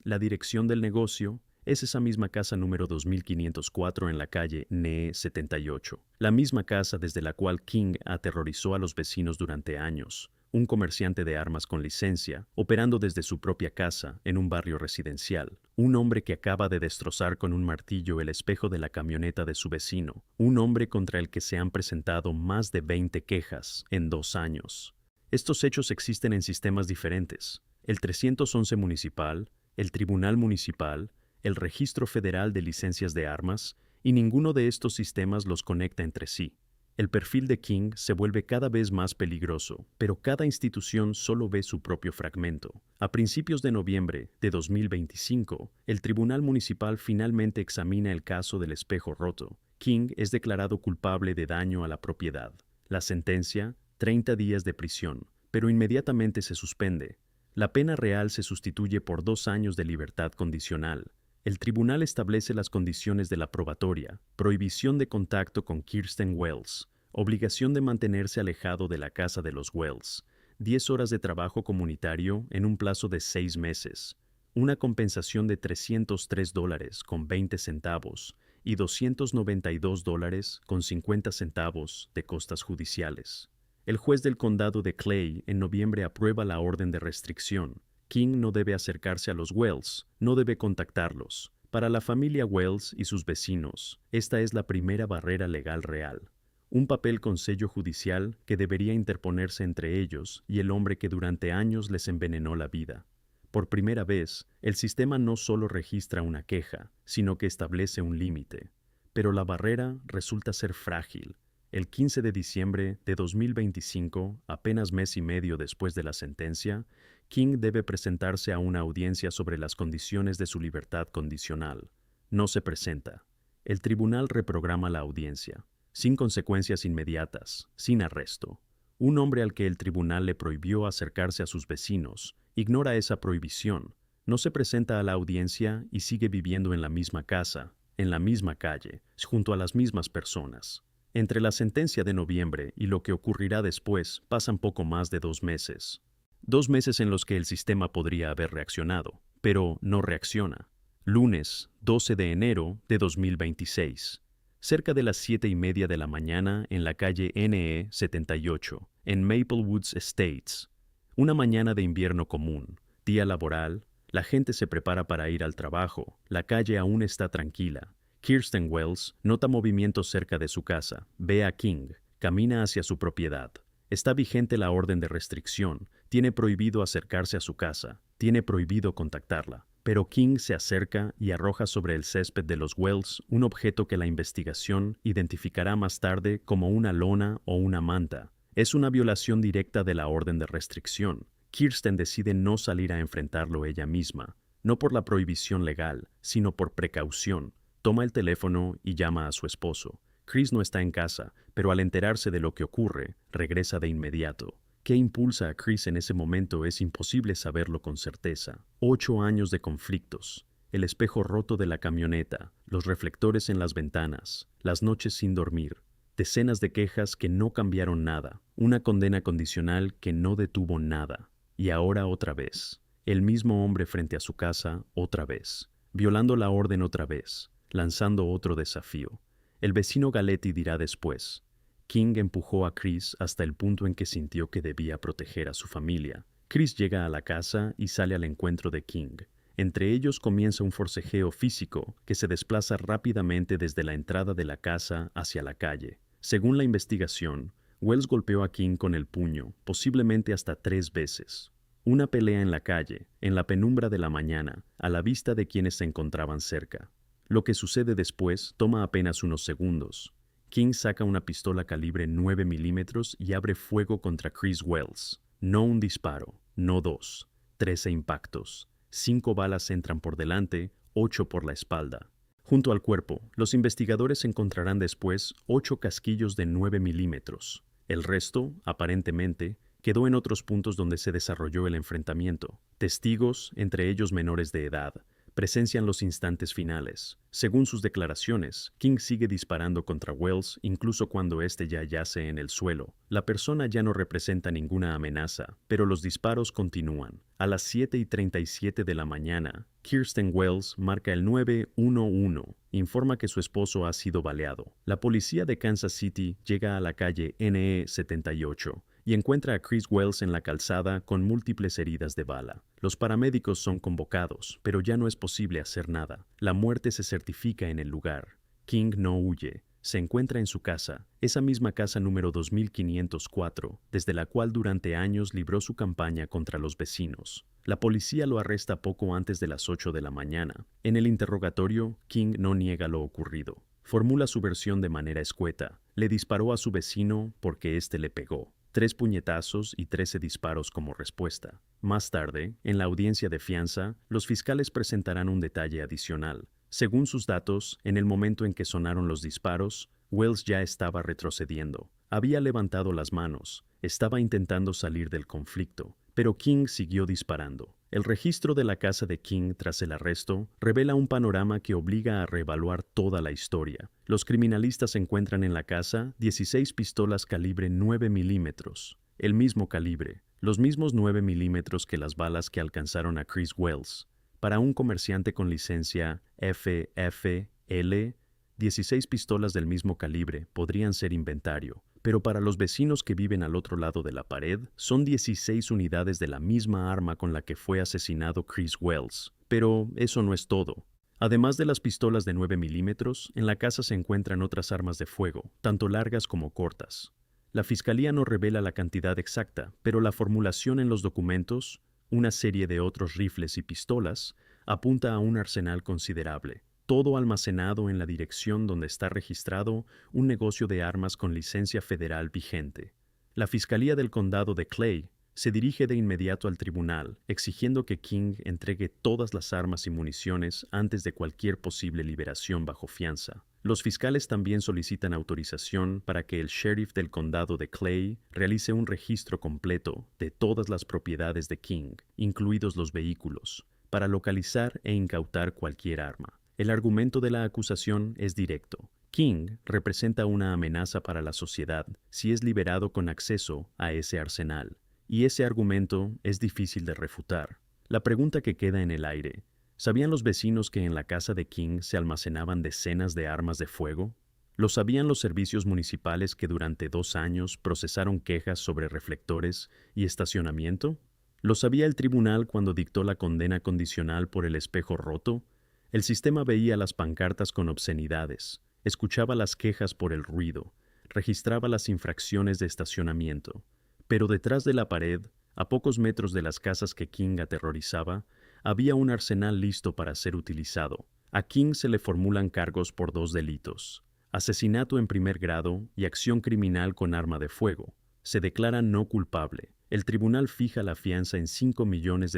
La dirección del negocio es esa misma casa número 2504 en la calle NE 78, la misma casa desde la cual King aterrorizó a los vecinos durante años. Un comerciante de armas con licencia, operando desde su propia casa en un barrio residencial. Un hombre que acaba de destrozar con un martillo el espejo de la camioneta de su vecino. Un hombre contra el que se han presentado más de 20 quejas en 2 años. Estos hechos existen en sistemas diferentes: el 311 municipal, el Tribunal Municipal, el Registro Federal de Licencias de Armas, y ninguno de estos sistemas los conecta entre sí. El perfil de King se vuelve cada vez más peligroso, pero cada institución solo ve su propio fragmento. A principios de noviembre de 2025, el Tribunal Municipal finalmente examina el caso del espejo roto. King es declarado culpable de daño a la propiedad. La sentencia: 30 días de prisión, pero inmediatamente se suspende. La pena real se sustituye por 2 años de libertad condicional. El tribunal establece las condiciones de la probatoria: prohibición de contacto con Kirsten Wells, Obligación de mantenerse alejado de la casa de los Wells. 10 horas de trabajo comunitario en un plazo de 6 meses. Una compensación de $303.20 y $292.50 de costas judiciales. El juez del condado de Clay en noviembre aprueba la orden de restricción. King no debe acercarse a los Wells, no debe contactarlos. Para la familia Wells y sus vecinos, esta es la primera barrera legal real. Un papel con sello judicial que debería interponerse entre ellos y el hombre que durante años les envenenó la vida. Por primera vez, el sistema no solo registra una queja, sino que establece un límite. Pero la barrera resulta ser frágil. El 15 de diciembre de 2025, apenas mes y medio después de la sentencia, King debe presentarse a una audiencia sobre las condiciones de su libertad condicional. No se presenta. El tribunal reprograma la audiencia, sin consecuencias inmediatas, sin arresto. Un hombre al que el tribunal le prohibió acercarse a sus vecinos ignora esa prohibición, no se presenta a la audiencia y sigue viviendo en la misma casa, en la misma calle, junto a las mismas personas. Entre la sentencia de noviembre y lo que ocurrirá después pasan poco más de 2 meses. 2 meses en los que el sistema podría haber reaccionado, pero no reacciona. Lunes, 12 de enero de 2026. Cerca de las 7:30 de la mañana en la calle NE 78, en Maplewoods Estates. Una mañana de invierno común, día laboral, la gente se prepara para ir al trabajo, la calle aún está tranquila. Kirsten Wells nota movimientos cerca de su casa, ve a King, camina hacia su propiedad. Está vigente la orden de restricción, tiene prohibido acercarse a su casa, tiene prohibido contactarla. Pero King se acerca y arroja sobre el césped de los Wells un objeto que la investigación identificará más tarde como una lona o una manta. Es una violación directa de la orden de restricción. Kirsten decide no salir a enfrentarlo ella misma, no por la prohibición legal, sino por precaución. Toma el teléfono y llama a su esposo. Chris no está en casa, pero al enterarse de lo que ocurre, regresa de inmediato. ¿Qué impulsa a Chris en ese momento? Es imposible saberlo con certeza. 8 años de conflictos, el espejo roto de la camioneta, los reflectores en las ventanas, las noches sin dormir, decenas de quejas que no cambiaron nada, una condena condicional que no detuvo nada. Y ahora otra vez, el mismo hombre frente a su casa otra vez, violando la orden otra vez, lanzando otro desafío. El vecino Galetti dirá después: King empujó a Chris hasta el punto en que sintió que debía proteger a su familia. Chris llega a la casa y sale al encuentro de King. Entre ellos comienza un forcejeo físico que se desplaza rápidamente desde la entrada de la casa hacia la calle. Según la investigación, Wells golpeó a King con el puño, posiblemente hasta 3 veces. Una pelea en la calle, en la penumbra de la mañana, a la vista de quienes se encontraban cerca. Lo que sucede después toma apenas unos segundos. King saca una pistola calibre 9 milímetros y abre fuego contra Chris Wells. No un disparo, no 2, 13 impactos. 5 balas entran por delante, 8 por la espalda. Junto al cuerpo, los investigadores encontrarán después 8 casquillos de 9 milímetros. El resto, aparentemente, quedó en otros puntos donde se desarrolló el enfrentamiento. Testigos, entre ellos menores de edad, presencian los instantes finales. Según sus declaraciones, King sigue disparando contra Wells incluso cuando éste ya yace en el suelo. La persona ya no representa ninguna amenaza, pero los disparos continúan. A las 7:37 de la mañana, Kirsten Wells marca el 911, informa que su esposo ha sido baleado. La policía de Kansas City llega a la calle NE 78 y encuentra a Chris Wells en la calzada con múltiples heridas de bala. Los paramédicos son convocados, pero ya no es posible hacer nada. La muerte se certifica en el lugar. King no huye. Se encuentra en su casa, esa misma casa número 2504, desde la cual durante años libró su campaña contra los vecinos. La policía lo arresta poco antes de las 8 de la mañana. En el interrogatorio, King no niega lo ocurrido. Formula su versión de manera escueta. Le disparó a su vecino porque éste le pegó. 3 puñetazos y 13 disparos como respuesta. Más tarde, en la audiencia de fianza, los fiscales presentarán un detalle adicional. Según sus datos, en el momento en que sonaron los disparos, Wells ya estaba retrocediendo. Había levantado las manos, estaba intentando salir del conflicto, pero King siguió disparando. El registro de la casa de King tras el arresto revela un panorama que obliga a reevaluar toda la historia. Los criminalistas encuentran en la casa 16 pistolas calibre 9 milímetros, el mismo calibre, los mismos 9 milímetros que las balas que alcanzaron a Chris Wells. Para un comerciante con licencia FFL, 16 pistolas del mismo calibre podrían ser inventario, pero para los vecinos que viven al otro lado de la pared, son 16 unidades de la misma arma con la que fue asesinado Chris Wells. Pero eso no es todo. Además de las pistolas de 9 milímetros, en la casa se encuentran otras armas de fuego, tanto largas como cortas. La fiscalía no revela la cantidad exacta, pero la formulación en los documentos, una serie de otros rifles y pistolas, apunta a un arsenal considerable. Todo almacenado en la dirección donde está registrado un negocio de armas con licencia federal vigente. La Fiscalía del Condado de Clay se dirige de inmediato al tribunal, exigiendo que King entregue todas las armas y municiones antes de cualquier posible liberación bajo fianza. Los fiscales también solicitan autorización para que el sheriff del condado de Clay realice un registro completo de todas las propiedades de King, incluidos los vehículos, para localizar e incautar cualquier arma. El argumento de la acusación es directo. King representa una amenaza para la sociedad si es liberado con acceso a ese arsenal, y ese argumento es difícil de refutar. La pregunta que queda en el aire: ¿sabían los vecinos que en la casa de King se almacenaban decenas de armas de fuego? ¿Lo sabían los servicios municipales que durante 2 años procesaron quejas sobre reflectores y estacionamiento? ¿Lo sabía el tribunal cuando dictó la condena condicional por el espejo roto? El sistema veía las pancartas con obscenidades, escuchaba las quejas por el ruido, registraba las infracciones de estacionamiento. Pero detrás de la pared, a pocos metros de las casas que King aterrorizaba, había un arsenal listo para ser utilizado. A King se le formulan cargos por 2 delitos: asesinato en primer grado y acción criminal con arma de fuego. Se declara no culpable. El tribunal fija la fianza en $5 millones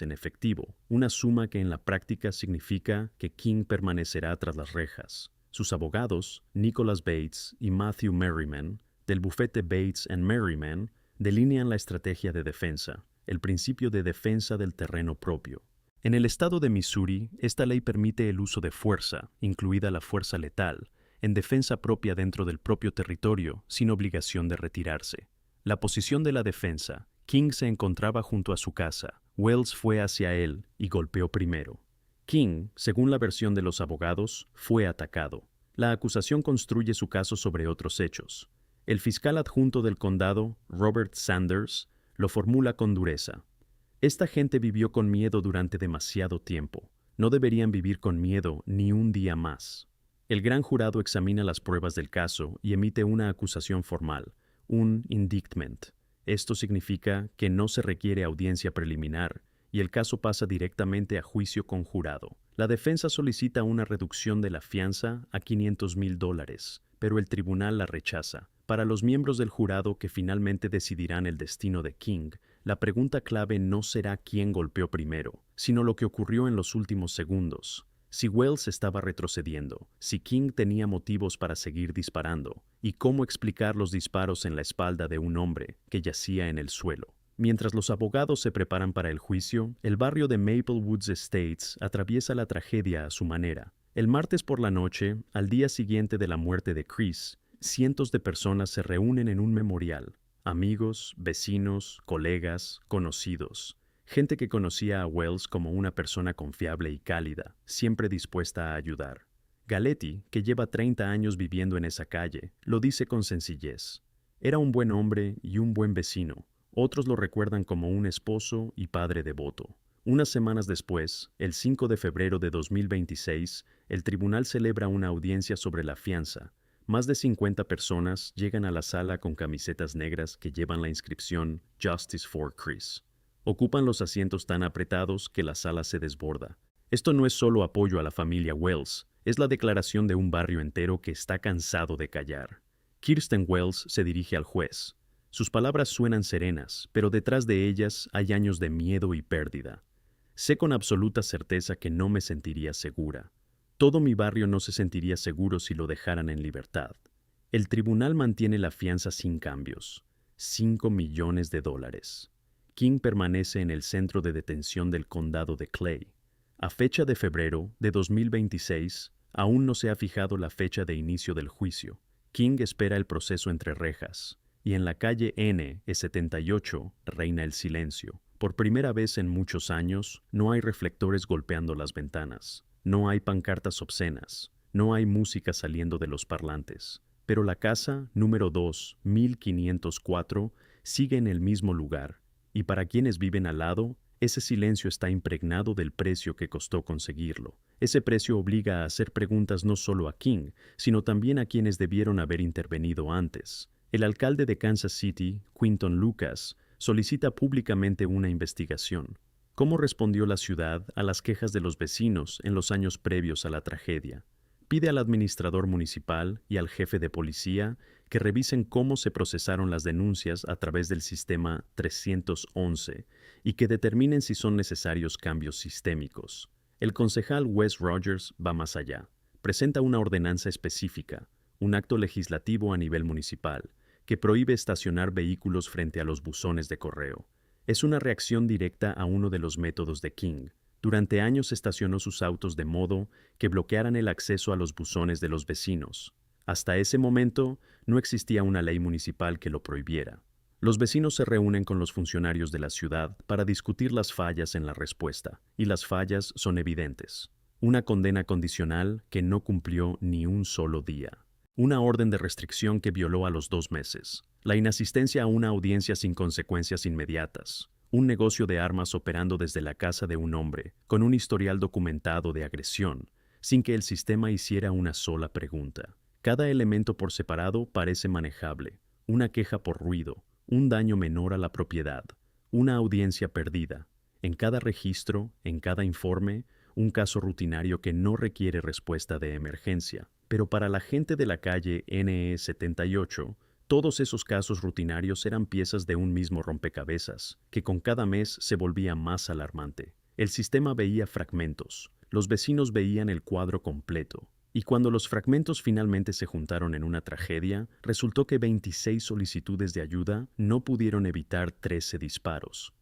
en efectivo, una suma que en la práctica significa que King permanecerá tras las rejas. Sus abogados, Nicholas Bates y Matthew Merriman, del bufete Bates & Merriman, delinean la estrategia de defensa, el principio de defensa del terreno propio. En el estado de Missouri, esta ley permite el uso de fuerza, incluida la fuerza letal, en defensa propia dentro del propio territorio, sin obligación de retirarse. La posición de la defensa: King se encontraba junto a su casa. Wells fue hacia él y golpeó primero. King, según la versión de los abogados, fue atacado. La acusación construye su caso sobre otros hechos. El fiscal adjunto del condado, Robert Sanders, lo formula con dureza. Esta gente vivió con miedo durante demasiado tiempo. No deberían vivir con miedo ni un día más. El gran jurado examina las pruebas del caso y emite una acusación formal, un indictment. Esto significa que no se requiere audiencia preliminar y el caso pasa directamente a juicio con jurado. La defensa solicita una reducción de la fianza a $500,000, pero el tribunal la rechaza. Para los miembros del jurado que finalmente decidirán el destino de King, la pregunta clave no será quién golpeó primero, sino lo que ocurrió en los últimos segundos. Si Wells estaba retrocediendo, si King tenía motivos para seguir disparando, y cómo explicar los disparos en la espalda de un hombre que yacía en el suelo. Mientras los abogados se preparan para el juicio, el barrio de Maple Woods Estates atraviesa la tragedia a su manera. El martes por la noche, al día siguiente de la muerte de Chris, cientos de personas se reúnen en un memorial. Amigos, vecinos, colegas, conocidos. Gente que conocía a Wells como una persona confiable y cálida, siempre dispuesta a ayudar. Galetti, que lleva 30 años viviendo en esa calle, lo dice con sencillez. Era un buen hombre y un buen vecino. Otros lo recuerdan como un esposo y padre devoto. Unas semanas después, el 5 de febrero de 2026, el tribunal celebra una audiencia sobre la fianza. Más de 50 personas llegan a la sala con camisetas negras que llevan la inscripción Justice for Chris. Ocupan los asientos tan apretados que la sala se desborda. Esto no es solo apoyo a la familia Wells, es la declaración de un barrio entero que está cansado de callar. Kirsten Wells se dirige al juez. Sus palabras suenan serenas, pero detrás de ellas hay años de miedo y pérdida. Sé con absoluta certeza que no me sentiría segura. Todo mi barrio no se sentiría seguro si lo dejaran en libertad. El tribunal mantiene la fianza sin cambios. $5 millones. King permanece en el centro de detención del condado de Clay. A fecha de febrero de 2026, aún no se ha fijado la fecha de inicio del juicio. King espera el proceso entre rejas, y en la calle NE78 reina el silencio. Por primera vez en muchos años, no hay reflectores golpeando las ventanas, no hay pancartas obscenas, no hay música saliendo de los parlantes. Pero la casa número 2504 sigue en el mismo lugar, y para quienes viven al lado, ese silencio está impregnado del precio que costó conseguirlo. Ese precio obliga a hacer preguntas no solo a King, sino también a quienes debieron haber intervenido antes. El alcalde de Kansas City, Quinton Lucas, solicita públicamente una investigación. ¿Cómo respondió la ciudad a las quejas de los vecinos en los años previos a la tragedia? Pide al administrador municipal y al jefe de policía que revisen cómo se procesaron las denuncias a través del sistema 311 y que determinen si son necesarios cambios sistémicos. El concejal Wes Rogers va más allá. Presenta una ordenanza específica, un acto legislativo a nivel municipal, que prohíbe estacionar vehículos frente a los buzones de correo. Es una reacción directa a uno de los métodos de King. Durante años estacionó sus autos de modo que bloquearan el acceso a los buzones de los vecinos. Hasta ese momento, no existía una ley municipal que lo prohibiera. Los vecinos se reúnen con los funcionarios de la ciudad para discutir las fallas en la respuesta, y las fallas son evidentes. Una condena condicional que no cumplió ni un solo día. Una orden de restricción que violó a los 2 meses. La inasistencia a una audiencia sin consecuencias inmediatas. Un negocio de armas operando desde la casa de un hombre, con un historial documentado de agresión, sin que el sistema hiciera una sola pregunta. Cada elemento por separado parece manejable. Una queja por ruido, un daño menor a la propiedad, una audiencia perdida. En cada registro, en cada informe, un caso rutinario que no requiere respuesta de emergencia. Pero para la gente de la calle NE78, todos esos casos rutinarios eran piezas de un mismo rompecabezas, que con cada mes se volvía más alarmante. El sistema veía fragmentos, los vecinos veían el cuadro completo, y cuando los fragmentos finalmente se juntaron en una tragedia, resultó que 26 solicitudes de ayuda no pudieron evitar 13 disparos.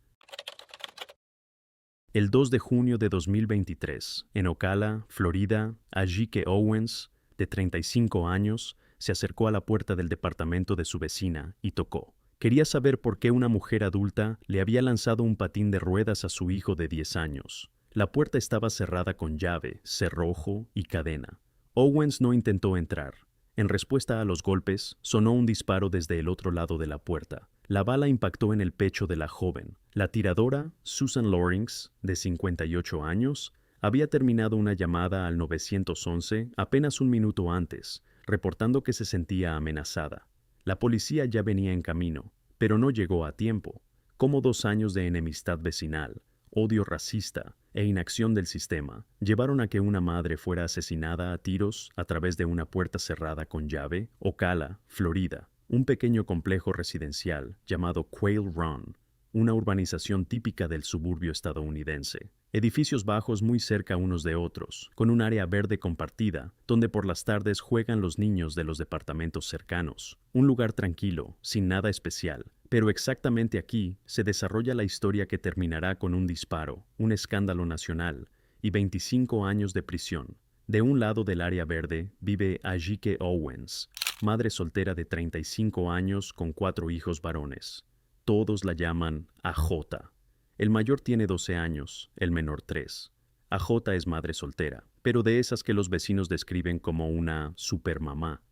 El 2 de junio de 2023, en Ocala, Florida, Ajike Owens, de 35 años, se acercó a la puerta del departamento de su vecina y tocó. Quería saber por qué una mujer adulta le había lanzado un patín de ruedas a su hijo de 10 años. La puerta estaba cerrada con llave, cerrojo y cadena. Owens no intentó entrar. En respuesta a los golpes, sonó un disparo desde el otro lado de la puerta. La bala impactó en el pecho de la joven. La tiradora, Susan Loring, de 58 años, había terminado una llamada al 911 apenas un minuto antes, reportando que se sentía amenazada. La policía ya venía en camino, pero no llegó a tiempo. Como 2 años de enemistad vecinal, odio racista e inacción del sistema llevaron a que una madre fuera asesinada a tiros a través de una puerta cerrada con llave. Ocala, Florida, un pequeño complejo residencial llamado Quail Run, una urbanización típica del suburbio estadounidense. Edificios bajos muy cerca unos de otros, con un área verde compartida, donde por las tardes juegan los niños de los departamentos cercanos. Un lugar tranquilo, sin nada especial, pero exactamente aquí se desarrolla la historia que terminará con un disparo, un escándalo nacional y 25 años de prisión. De un lado del área verde vive Ajike Owens, madre soltera de 35 años con 4 hijos varones. Todos la llaman AJ. El mayor tiene 12 años, el menor 3. AJ es madre soltera, pero de esas que los vecinos describen como una supermamá.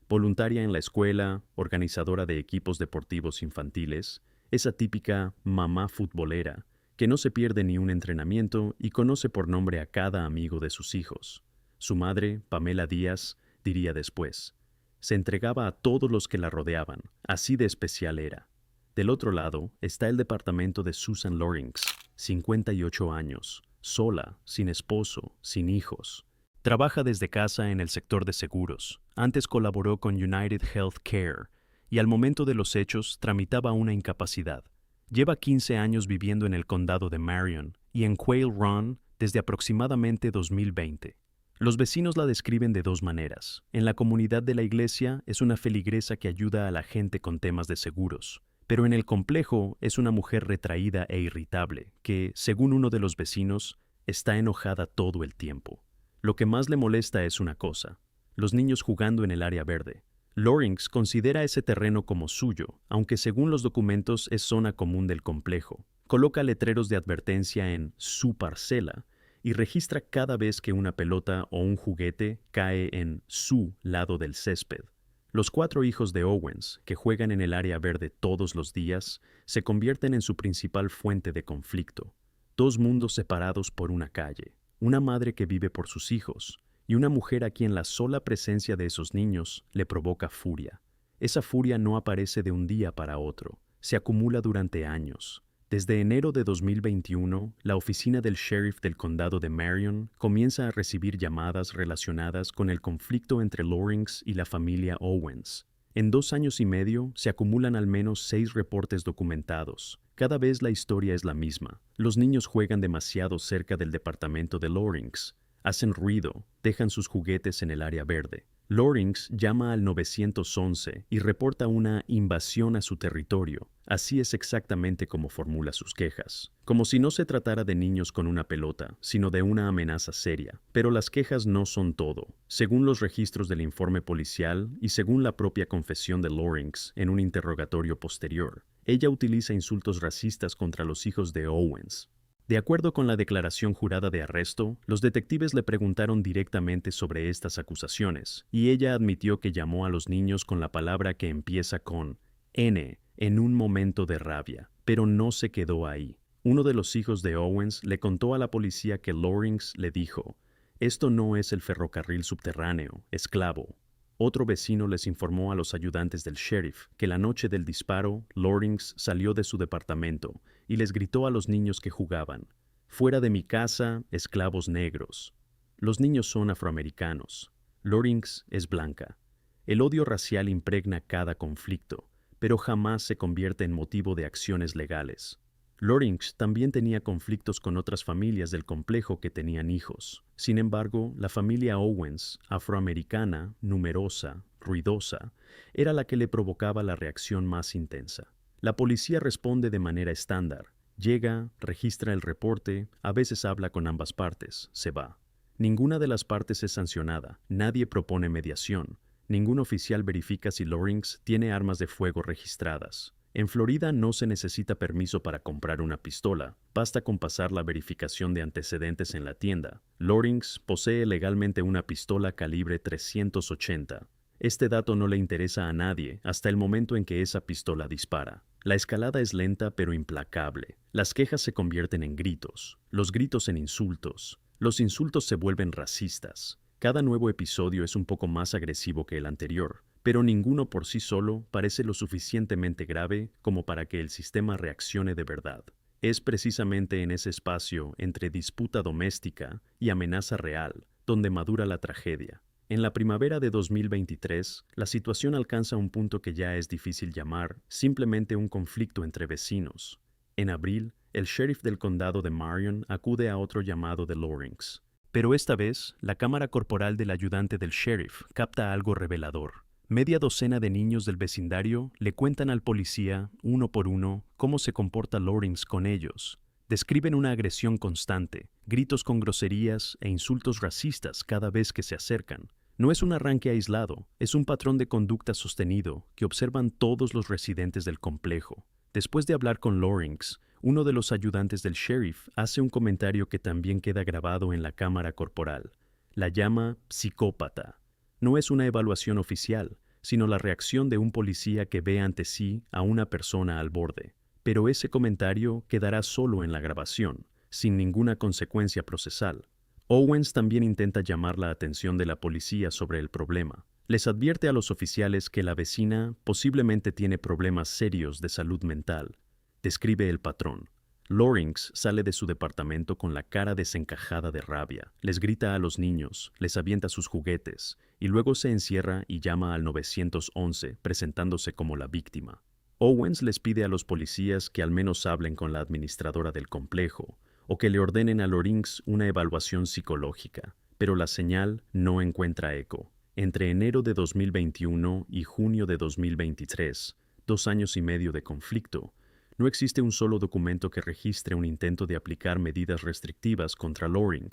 Voluntaria en la escuela, organizadora de equipos deportivos infantiles, esa típica mamá futbolera que no se pierde ni un entrenamiento y conoce por nombre a cada amigo de sus hijos. Su madre, Pamela Díaz, diría después, se entregaba a todos los que la rodeaban, así de especial era. Del otro lado está el departamento de Susan Loring, 58 años, sola, sin esposo, sin hijos. Trabaja desde casa en el sector de seguros. Antes colaboró con United Health Care y al momento de los hechos tramitaba una incapacidad. Lleva 15 años viviendo en el condado de Marion y en Quail Run desde aproximadamente 2020. Los vecinos la describen de 2 maneras. En la comunidad de la iglesia es una feligresa que ayuda a la gente con temas de seguros, Pero en el complejo es una mujer retraída e irritable que, según uno de los vecinos, está enojada todo el tiempo. Lo que más le molesta es una cosa: los niños jugando en el área verde. Lorinx considera ese terreno como suyo, aunque según los documentos es zona común del complejo. Coloca letreros de advertencia en su parcela y registra cada vez que una pelota o un juguete cae en su lado del césped. Los 4 hijos de Owens, que juegan en el área verde todos los días, se convierten en su principal fuente de conflicto. 2 mundos separados por una calle, una madre que vive por sus hijos, y una mujer a quien la sola presencia de esos niños le provoca furia. Esa furia no aparece de un día para otro, se acumula durante años. Desde enero de 2021, la oficina del sheriff del condado de Marion comienza a recibir llamadas relacionadas con el conflicto entre Lorinx y la familia Owens. En 2 años y medio se acumulan al menos 6 reportes documentados. Cada vez la historia es la misma. Los niños juegan demasiado cerca del departamento de Lorinx. Hacen ruido, dejan sus juguetes en el área verde. Lorinx llama al 911 y reporta una invasión a su territorio. Así es exactamente como formula sus quejas. Como si no se tratara de niños con una pelota, sino de una amenaza seria. Pero las quejas no son todo. Según los registros del informe policial y según la propia confesión de Lorinx en un interrogatorio posterior, ella utiliza insultos racistas contra los hijos de Owens. De acuerdo con la declaración jurada de arresto, los detectives le preguntaron directamente sobre estas acusaciones, y ella admitió que llamó a los niños con la palabra que empieza con N en un momento de rabia, pero no se quedó ahí. Uno de los hijos de Owens le contó a la policía que Lorinx le dijo: «Esto no es el ferrocarril subterráneo, esclavo». Otro vecino les informó a los ayudantes del sheriff que la noche del disparo, Lorinx salió de su departamento y les gritó a los niños que jugaban: «Fuera de mi casa, esclavos negros». Los niños son afroamericanos. Lorinx es blanca. El odio racial impregna cada conflicto, pero jamás se convierte en motivo de acciones legales. Lorinx también tenía conflictos con otras familias del complejo que tenían hijos. Sin embargo, la familia Owens, afroamericana, numerosa, ruidosa, era la que le provocaba la reacción más intensa. La policía responde de manera estándar. Llega, registra el reporte, a veces habla con ambas partes, se va. Ninguna de las partes es sancionada, nadie propone mediación, ningún oficial verifica si Lorinx tiene armas de fuego registradas. En Florida no se necesita permiso para comprar una pistola, basta con pasar la verificación de antecedentes en la tienda. Lorinx posee legalmente una pistola calibre .380. Este dato no le interesa a nadie hasta el momento en que esa pistola dispara. La escalada es lenta pero implacable. Las quejas se convierten en gritos, los gritos en insultos, los insultos se vuelven racistas. Cada nuevo episodio es un poco más agresivo que el anterior, pero ninguno por sí solo parece lo suficientemente grave como para que el sistema reaccione de verdad. Es precisamente en ese espacio entre disputa doméstica y amenaza real donde madura la tragedia. En la primavera de 2023, la situación alcanza un punto que ya es difícil llamar simplemente un conflicto entre vecinos. En abril, el sheriff del condado de Marion acude a otro llamado de Lorinx. Pero esta vez, la cámara corporal del ayudante del sheriff capta algo revelador. Media docena de niños del vecindario le cuentan al policía, uno por uno, cómo se comporta Lorinx con ellos. Describen una agresión constante, gritos con groserías e insultos racistas cada vez que se acercan. No es un arranque aislado, es un patrón de conducta sostenido que observan todos los residentes del complejo. Después de hablar con Lorinx, uno de los ayudantes del sheriff hace un comentario que también queda grabado en la cámara corporal. La llama psicópata. No es una evaluación oficial, sino la reacción de un policía que ve ante sí a una persona al borde. Pero ese comentario quedará solo en la grabación, sin ninguna consecuencia procesal. Owens también intenta llamar la atención de la policía sobre el problema. Les advierte a los oficiales que la vecina posiblemente tiene problemas serios de salud mental. Describe el patrón. Lorinx sale de su departamento con la cara desencajada de rabia. Les grita a los niños, les avienta sus juguetes, y luego se encierra y llama al 911, presentándose como la víctima. Owens les pide a los policías que al menos hablen con la administradora del complejo, o que le ordenen a Lorinx una evaluación psicológica, pero la señal no encuentra eco. Entre enero de 2021 y junio de 2023, 2 años y medio de conflicto, no existe un solo documento que registre un intento de aplicar medidas restrictivas contra Loring,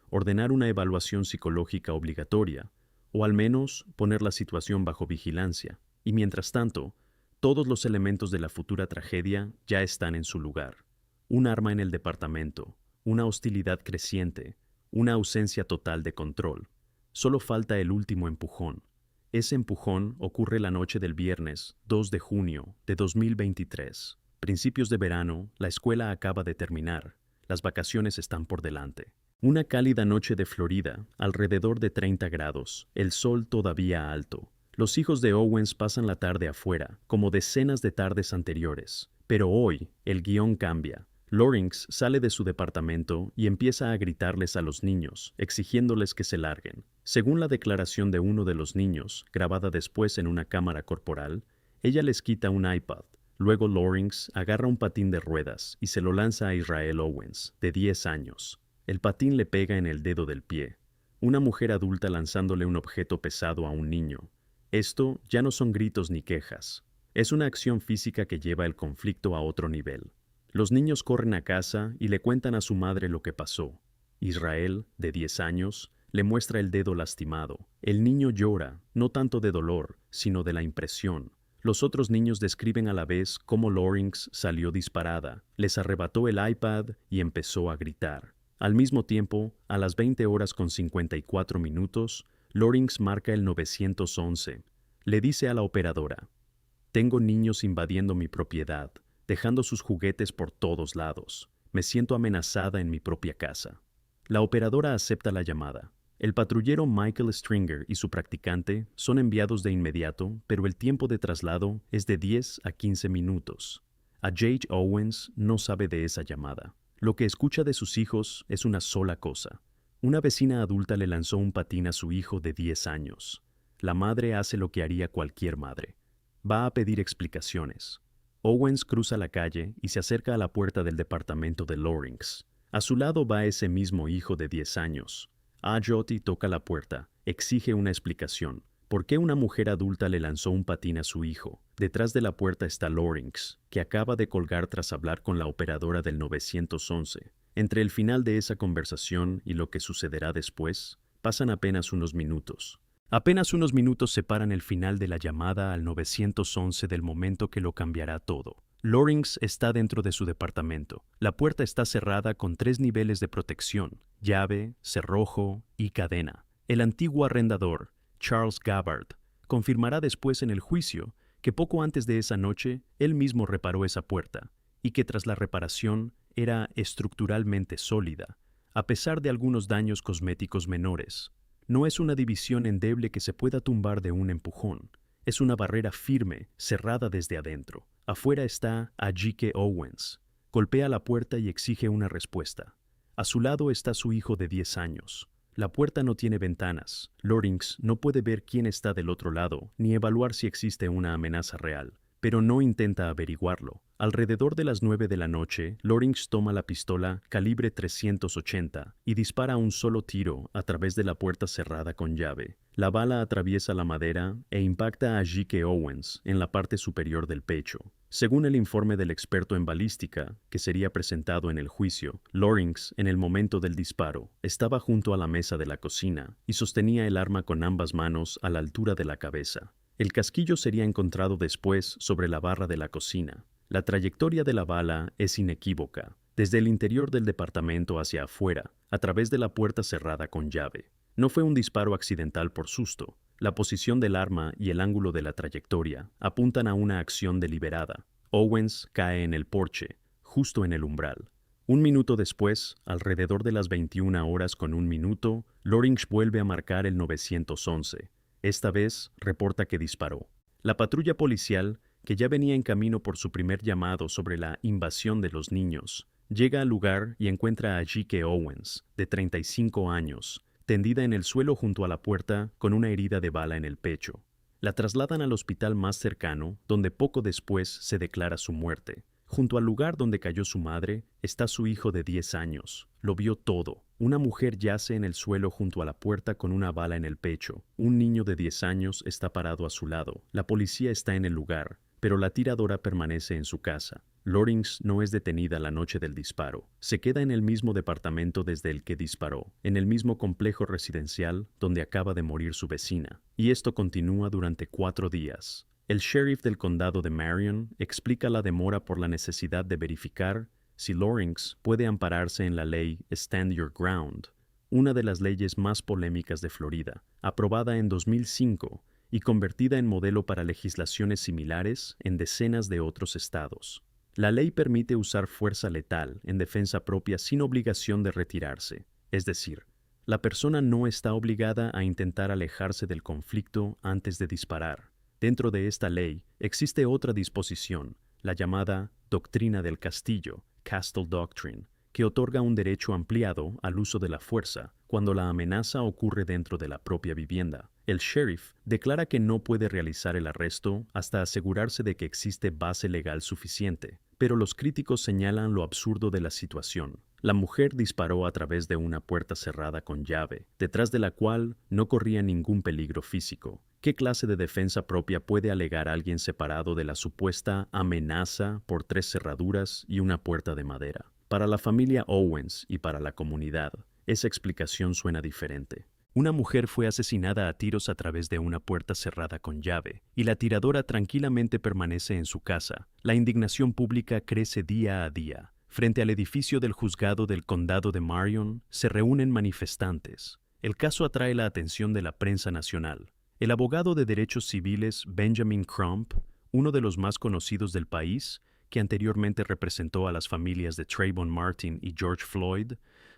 ordenar una evaluación psicológica obligatoria, o al menos poner la situación bajo vigilancia. Y mientras tanto, todos los elementos de la futura tragedia ya están en su lugar. Un arma en el departamento, una hostilidad creciente, una ausencia total de control. Solo falta el último empujón. Ese empujón ocurre la noche del viernes 2 de junio de 2023. Principios de verano, la escuela acaba de terminar, las vacaciones están por delante. Una cálida noche de Florida, alrededor de 30 grados, el sol todavía alto. Los hijos de Owens pasan la tarde afuera, como decenas de tardes anteriores. Pero hoy, el guión cambia. Loring sale de su departamento y empieza a gritarles a los niños, exigiéndoles que se larguen. Según la declaración de uno de los niños, grabada después en una cámara corporal, ella les quita un iPad. Luego Loring agarra un patín de ruedas y se lo lanza a Israel Owens, de 10 años. El patín le pega en el dedo del pie. Una mujer adulta lanzándole un objeto pesado a un niño. Esto ya no son gritos ni quejas. Es una acción física que lleva el conflicto a otro nivel. Los niños corren a casa y le cuentan a su madre lo que pasó. Israel, de 10 años, le muestra el dedo lastimado. El niño llora, no tanto de dolor, sino de la impresión. Los otros niños describen a la vez cómo Loring salió disparada, les arrebató el iPad y empezó a gritar. Al mismo tiempo, a las 20:54, Loring marca el 911. Le dice a la operadora: «Tengo niños invadiendo mi propiedad, dejando sus juguetes por todos lados. Me siento amenazada en mi propia casa». La operadora acepta la llamada. El patrullero Michael Stringer y su practicante son enviados de inmediato, pero el tiempo de traslado es de 10 a 15 minutos. A Jake Owens no sabe de esa llamada. Lo que escucha de sus hijos es una sola cosa. Una vecina adulta le lanzó un patín a su hijo de 10 años. La madre hace lo que haría cualquier madre. Va a pedir explicaciones. Owens cruza la calle y se acerca a la puerta del departamento de Loring. A su lado va ese mismo hijo de 10 años. Jyoti toca la puerta, exige una explicación. ¿Por qué una mujer adulta le lanzó un patín a su hijo? Detrás de la puerta está Loring, que acaba de colgar tras hablar con la operadora del 911. Entre el final de esa conversación y lo que sucederá después, pasan apenas unos minutos. Apenas unos minutos separan el final de la llamada al 911 del momento que lo cambiará todo. Loring está dentro de su departamento. La puerta está cerrada con 3 niveles de protección: llave, cerrojo y cadena. El antiguo arrendador, Charles Gabbard, confirmará después en el juicio que poco antes de esa noche él mismo reparó esa puerta y que tras la reparación era estructuralmente sólida, a pesar de algunos daños cosméticos menores. No es una división endeble que se pueda tumbar de un empujón. Es una barrera firme, cerrada desde adentro. Afuera está Jake Owens. Golpea la puerta y exige una respuesta. A su lado está su hijo de 10 años. La puerta no tiene ventanas. Loring no puede ver quién está del otro lado, ni evaluar si existe una amenaza real, pero no intenta averiguarlo. Alrededor de las 9 de la noche, Loring toma la pistola calibre 380 y dispara un solo tiro a través de la puerta cerrada con llave. La bala atraviesa la madera e impacta a Jake Owens en la parte superior del pecho. Según el informe del experto en balística, que sería presentado en el juicio, Loring, en el momento del disparo, estaba junto a la mesa de la cocina y sostenía el arma con ambas manos a la altura de la cabeza. El casquillo sería encontrado después sobre la barra de la cocina. La trayectoria de la bala es inequívoca, desde el interior del departamento hacia afuera, a través de la puerta cerrada con llave. No fue un disparo accidental por susto. La posición del arma y el ángulo de la trayectoria apuntan a una acción deliberada. Owens cae en el porche, justo en el umbral. Un minuto después, alrededor de las 21:01, Loring vuelve a marcar el 911. Esta vez reporta que disparó. La patrulla policial, que ya venía en camino por su primer llamado sobre la invasión de los niños, llega al lugar y encuentra a Jake Owens, de 35 años, tendida en el suelo junto a la puerta con una herida de bala en el pecho. La trasladan al hospital más cercano, donde poco después se declara su muerte. Junto al lugar donde cayó su madre está su hijo de 10 años. Lo vio todo. Una mujer yace en el suelo junto a la puerta con una bala en el pecho. Un niño de 10 años está parado a su lado. La policía está en el lugar, pero la tiradora permanece en su casa. Lawrence no es detenida la noche del disparo. Se queda en el mismo departamento desde el que disparó, en el mismo complejo residencial donde acaba de morir su vecina. Y esto continúa durante 4 días. El sheriff del condado de Marion explica la demora por la necesidad de verificar si Lawrence puede ampararse en la ley Stand Your Ground, una de las leyes más polémicas de Florida, aprobada en 2005 y convertida en modelo para legislaciones similares en decenas de otros estados. La ley permite usar fuerza letal en defensa propia sin obligación de retirarse, es decir, la persona no está obligada a intentar alejarse del conflicto antes de disparar. Dentro de esta ley existe otra disposición, la llamada Doctrina del Castillo, Castle Doctrine, que otorga un derecho ampliado al uso de la fuerza cuando la amenaza ocurre dentro de la propia vivienda. El sheriff declara que no puede realizar el arresto hasta asegurarse de que existe base legal suficiente, pero los críticos señalan lo absurdo de la situación. La mujer disparó a través de una puerta cerrada con llave, detrás de la cual no corría ningún peligro físico. ¿Qué clase de defensa propia puede alegar alguien separado de la supuesta amenaza por 3 cerraduras y una puerta de madera? Para la familia Owens y para la comunidad, esa explicación suena diferente. Una mujer fue asesinada a tiros a través de una puerta cerrada con llave, y la tiradora tranquilamente permanece en su casa. La indignación pública crece día a día. Frente al edificio del juzgado del condado de Marion se reúnen manifestantes. El caso atrae la atención de la prensa nacional. El abogado de derechos civiles Benjamin Crump, uno de los más conocidos del país, que anteriormente representó a las familias de Trayvon Martin y George Floyd,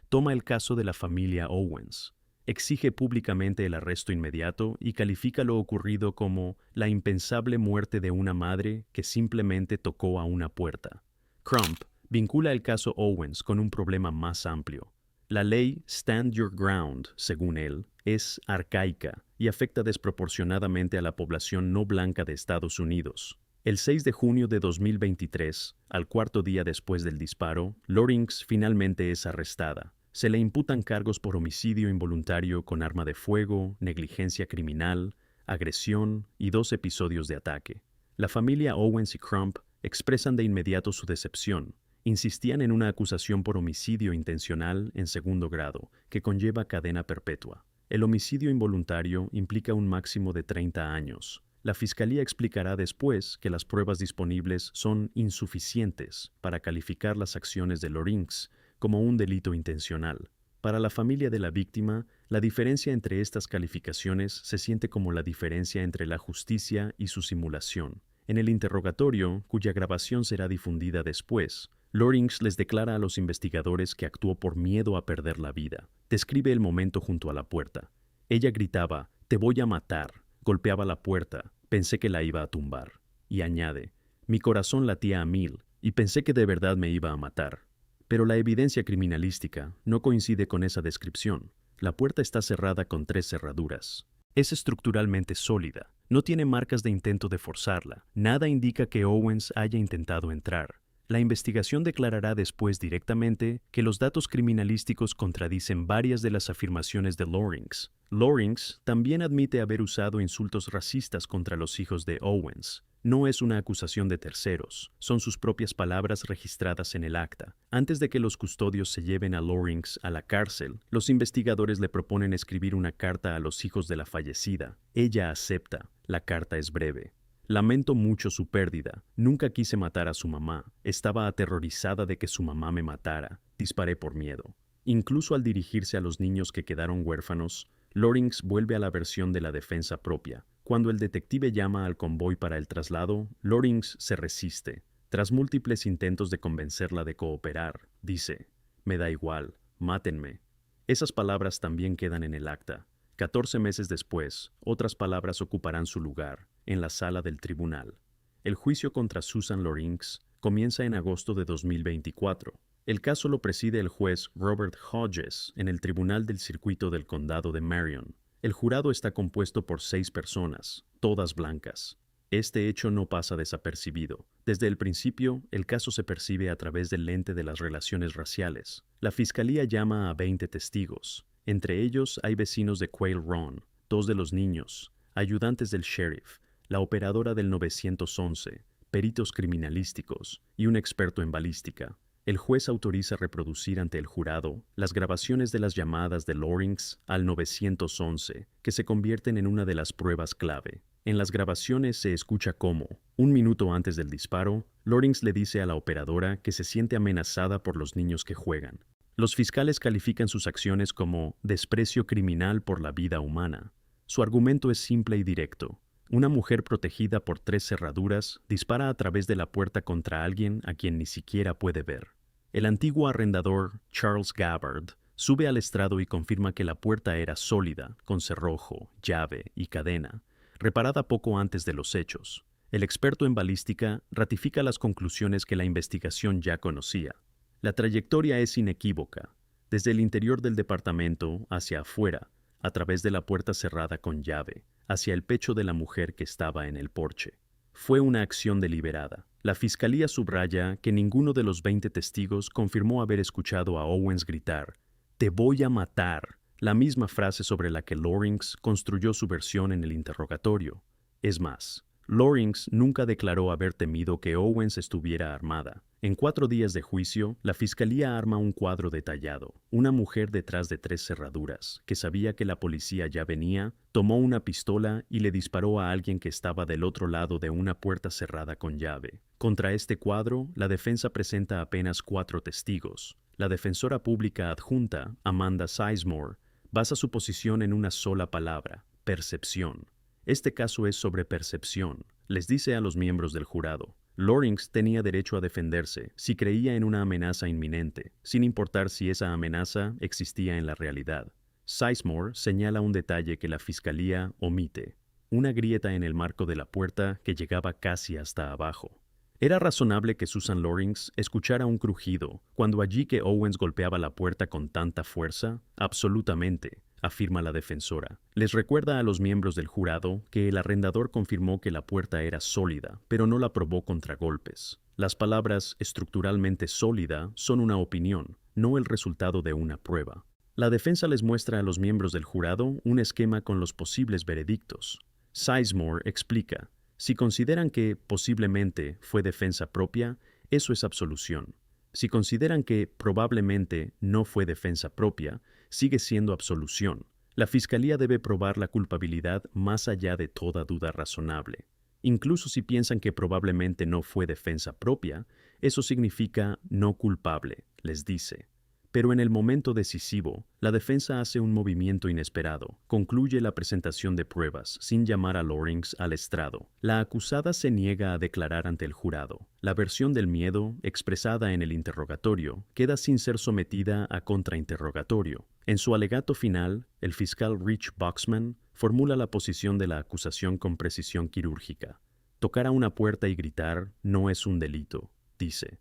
toma el caso de la familia Owens. Exige públicamente el arresto inmediato y califica lo ocurrido como la impensable muerte de una madre que simplemente tocó a una puerta. Crump vincula el caso Owens con un problema más amplio. La ley Stand Your Ground, según él, es arcaica y afecta desproporcionadamente a la población no blanca de Estados Unidos. El 6 de junio de 2023, al cuarto día después del disparo, Lawrence finalmente es arrestada. Se le imputan cargos por homicidio involuntario con arma de fuego, negligencia criminal, agresión y 2 episodios de ataque. La familia Owens y Crump expresan de inmediato su decepción. Insistían en una acusación por homicidio intencional en segundo grado, que conlleva cadena perpetua. El homicidio involuntario implica un máximo de 30 años. La fiscalía explicará después que las pruebas disponibles son insuficientes para calificar las acciones de Lawrence como un delito intencional. Para la familia de la víctima, la diferencia entre estas calificaciones se siente como la diferencia entre la justicia y su simulación. En el interrogatorio, cuya grabación será difundida después, Lawrence les declara a los investigadores que actuó por miedo a perder la vida. Describe el momento junto a la puerta. Ella gritaba, «Te voy a matar». Golpeaba la puerta, pensé que la iba a tumbar. Y añade, «Mi corazón latía a 1000 y pensé que de verdad me iba a matar». Pero la evidencia criminalística no coincide con esa descripción. La puerta está cerrada con 3 cerraduras. Es estructuralmente sólida, no tiene marcas de intento de forzarla. Nada indica que Owens haya intentado entrar. La investigación declarará después directamente que los datos criminalísticos contradicen varias de las afirmaciones de Lawrence. Lawrence también admite haber usado insultos racistas contra los hijos de Owens. No es una acusación de terceros, son sus propias palabras registradas en el acta. Antes de que los custodios se lleven a Lawrence a la cárcel, los investigadores le proponen escribir una carta a los hijos de la fallecida. Ella acepta. La carta es breve. Lamento mucho su pérdida. Nunca quise matar a su mamá. Estaba aterrorizada de que su mamá me matara. Disparé por miedo. Incluso al dirigirse a los niños que quedaron huérfanos, Lawrence vuelve a la versión de la defensa propia. Cuando el detective llama al convoy para el traslado, Lawrence se resiste. Tras múltiples intentos de convencerla de cooperar, dice, «Me da igual, mátenme». Esas palabras también quedan en el acta. 14 meses después, otras palabras ocuparán su lugar, en la sala del tribunal. El juicio contra Susan Lawrence comienza en agosto de 2024. El caso lo preside el juez Robert Hodges en el Tribunal del Circuito del Condado de Marion. El jurado está compuesto por 6 personas, todas blancas. Este hecho no pasa desapercibido. Desde el principio, el caso se percibe a través del lente de las relaciones raciales. La fiscalía llama a 20 testigos. Entre ellos hay vecinos de Quail Run, 2 de los niños, ayudantes del sheriff, la operadora del 911, peritos criminalísticos y un experto en balística. El juez autoriza reproducir ante el jurado las grabaciones de las llamadas de Loring al 911, que se convierten en una de las pruebas clave. En las grabaciones se escucha cómo, un minuto antes del disparo, Loring le dice a la operadora que se siente amenazada por los niños que juegan. Los fiscales califican sus acciones como desprecio criminal por la vida humana. Su argumento es simple y directo. Una mujer protegida por 3 cerraduras dispara a través de la puerta contra alguien a quien ni siquiera puede ver. El antiguo arrendador Charles Gabbard sube al estrado y confirma que la puerta era sólida, con cerrojo, llave y cadena, reparada poco antes de los hechos. El experto en balística ratifica las conclusiones que la investigación ya conocía. La trayectoria es inequívoca, desde el interior del departamento hacia afuera, a través de la puerta cerrada con llave, hacia el pecho de la mujer que estaba en el porche. Fue una acción deliberada. La fiscalía subraya que ninguno de los 20 testigos confirmó haber escuchado a Owens gritar, «Te voy a matar», la misma frase sobre la que Loring construyó su versión en el interrogatorio. Es más, Loring nunca declaró haber temido que Owens estuviera armada. En 4 días de juicio, la fiscalía arma un cuadro detallado. Una mujer detrás de 3 cerraduras, que sabía que la policía ya venía, tomó una pistola y le disparó a alguien que estaba del otro lado de una puerta cerrada con llave. Contra este cuadro, la defensa presenta apenas 4 testigos. La defensora pública adjunta, Amanda Sizemore, basa su posición en una sola palabra: percepción. Este caso es sobre percepción, les dice a los miembros del jurado. Loring tenía derecho a defenderse si creía en una amenaza inminente, sin importar si esa amenaza existía en la realidad. Sizemore señala un detalle que la fiscalía omite: una grieta en el marco de la puerta que llegaba casi hasta abajo. ¿Era razonable que Susan Loring escuchara un crujido cuando allí que Owens golpeaba la puerta con tanta fuerza? Absolutamente, afirma la defensora. Les recuerda a los miembros del jurado que el arrendador confirmó que la puerta era sólida, pero no la probó contra golpes. Las palabras estructuralmente sólida son una opinión, no el resultado de una prueba. La defensa les muestra a los miembros del jurado un esquema con los posibles veredictos. Sizemore explica: si consideran que posiblemente fue defensa propia, eso es absolución. Si consideran que probablemente no fue defensa propia, sigue siendo absolución. La fiscalía debe probar la culpabilidad más allá de toda duda razonable. Incluso si piensan que probablemente no fue defensa propia, eso significa no culpable, les dice. Pero en el momento decisivo, la defensa hace un movimiento inesperado. Concluye la presentación de pruebas sin llamar a Loring al estrado. La acusada se niega a declarar ante el jurado. La versión del miedo, expresada en el interrogatorio, queda sin ser sometida a contrainterrogatorio. En su alegato final, el fiscal Rich Boxman formula la posición de la acusación con precisión quirúrgica. Tocar a una puerta y gritar no es un delito, dice.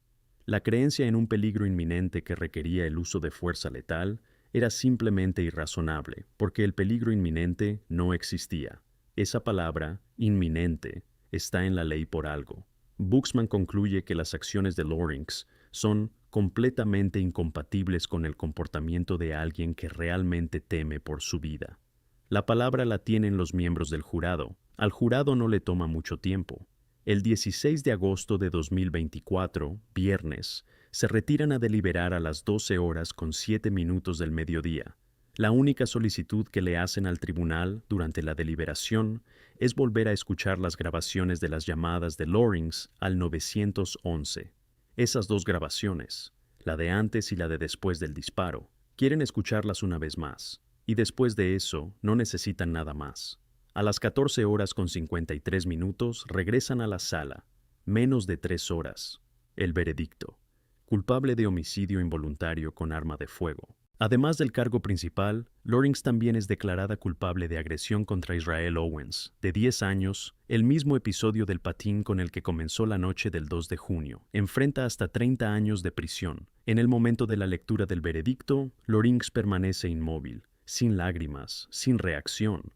La creencia en un peligro inminente que requería el uso de fuerza letal era simplemente irrazonable, porque el peligro inminente no existía. Esa palabra, inminente, está en la ley por algo. Boxman concluye que las acciones de Loring son completamente incompatibles con el comportamiento de alguien que realmente teme por su vida. La palabra la tienen los miembros del jurado. Al jurado no le toma mucho tiempo. El 16 de agosto de 2024, viernes, se retiran a deliberar a las 12:07 del mediodía. La única solicitud que le hacen al tribunal durante la deliberación es volver a escuchar las grabaciones de las llamadas de Loring al 911. Esas 2 grabaciones, la de antes y la de después del disparo, quieren escucharlas una vez más, y después de eso no necesitan nada más. A las 14:53 regresan a la sala. Menos de 3 horas. El veredicto: culpable de homicidio involuntario con arma de fuego. Además del cargo principal, Loring también es declarada culpable de agresión contra Israel Owens, de 10 años, el mismo episodio del patín con el que comenzó la noche del 2 de junio. Enfrenta hasta 30 años de prisión. En el momento de la lectura del veredicto, Loring permanece inmóvil, sin lágrimas, sin reacción.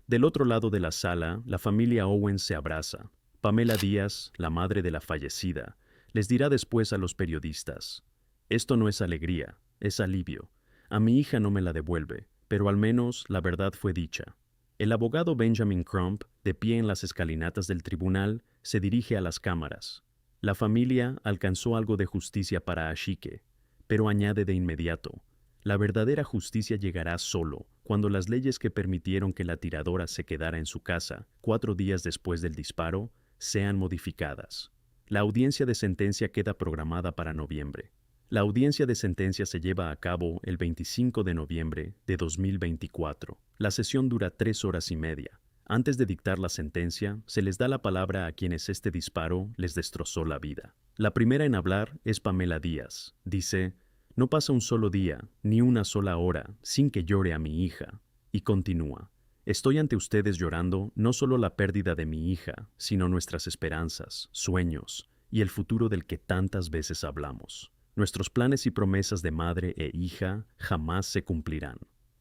Del otro lado de la sala, la familia Owens se abraza. Pamela Díaz, la madre de la fallecida, les dirá después a los periodistas: «Esto no es alegría, es alivio. A mi hija no me la devuelve, pero al menos la verdad fue dicha». El abogado Benjamin Crump, de pie en las escalinatas del tribunal, se dirige a las cámaras. La familia alcanzó algo de justicia para Ashike, pero añade de inmediato: la verdadera justicia llegará solo cuando las leyes que permitieron que la tiradora se quedara en su casa 4 días después del disparo sean modificadas. La audiencia de sentencia queda programada para noviembre. La audiencia de sentencia se lleva a cabo el 25 de noviembre de 2024. La sesión dura 3 horas y media. Antes de dictar la sentencia, se les da la palabra a quienes este disparo les destrozó la vida. La primera en hablar es Pamela Díaz. Dice: no pasa un solo día, ni una sola hora, sin que llore a mi hija. Y continúa: estoy ante ustedes llorando no solo la pérdida de mi hija, sino nuestras esperanzas, sueños y el futuro del que tantas veces hablamos. Nuestros planes y promesas de madre e hija jamás se cumplirán.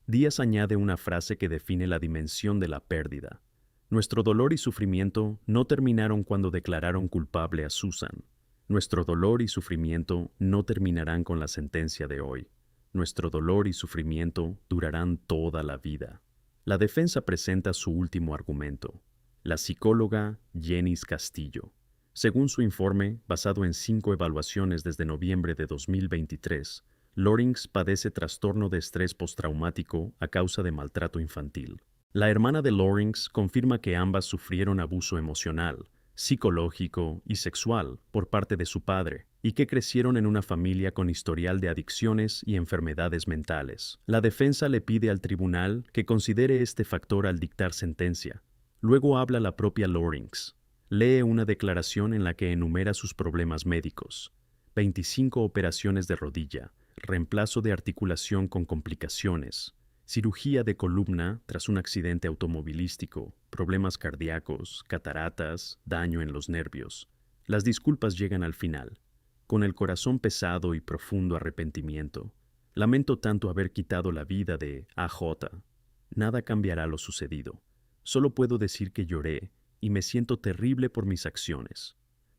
Díaz añade una frase que define la dimensión de la pérdida: nuestro dolor y sufrimiento no terminaron cuando declararon culpable a Susan. Nuestro dolor y sufrimiento no terminarán con la sentencia de hoy. Nuestro dolor y sufrimiento durarán toda la vida. La defensa presenta su último argumento. La psicóloga Jenis Castillo. Según su informe, basado en 5 evaluaciones desde noviembre de 2023, Lawrence padece trastorno de estrés postraumático a causa de maltrato infantil. La hermana de Lawrence confirma que ambas sufrieron abuso emocional, psicológico y sexual por parte de su padre, y que crecieron en una familia con historial de adicciones y enfermedades mentales. La defensa le pide al tribunal que considere este factor al dictar sentencia. Luego habla la propia Lawrence. Lee una declaración en la que enumera sus problemas médicos: 25 operaciones de rodilla, reemplazo de articulación con complicaciones, cirugía de columna tras un accidente automovilístico, problemas cardíacos, cataratas, daño en los nervios. Las disculpas llegan al final, con el corazón pesado y profundo arrepentimiento. Lamento tanto haber quitado la vida de AJ. Nada cambiará lo sucedido. Solo puedo decir que lloré y me siento terrible por mis acciones.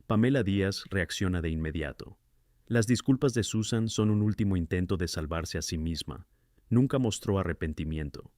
Pamela Díaz reacciona de inmediato. Las disculpas de Susan son un último intento de salvarse a sí misma. Nunca mostró arrepentimiento.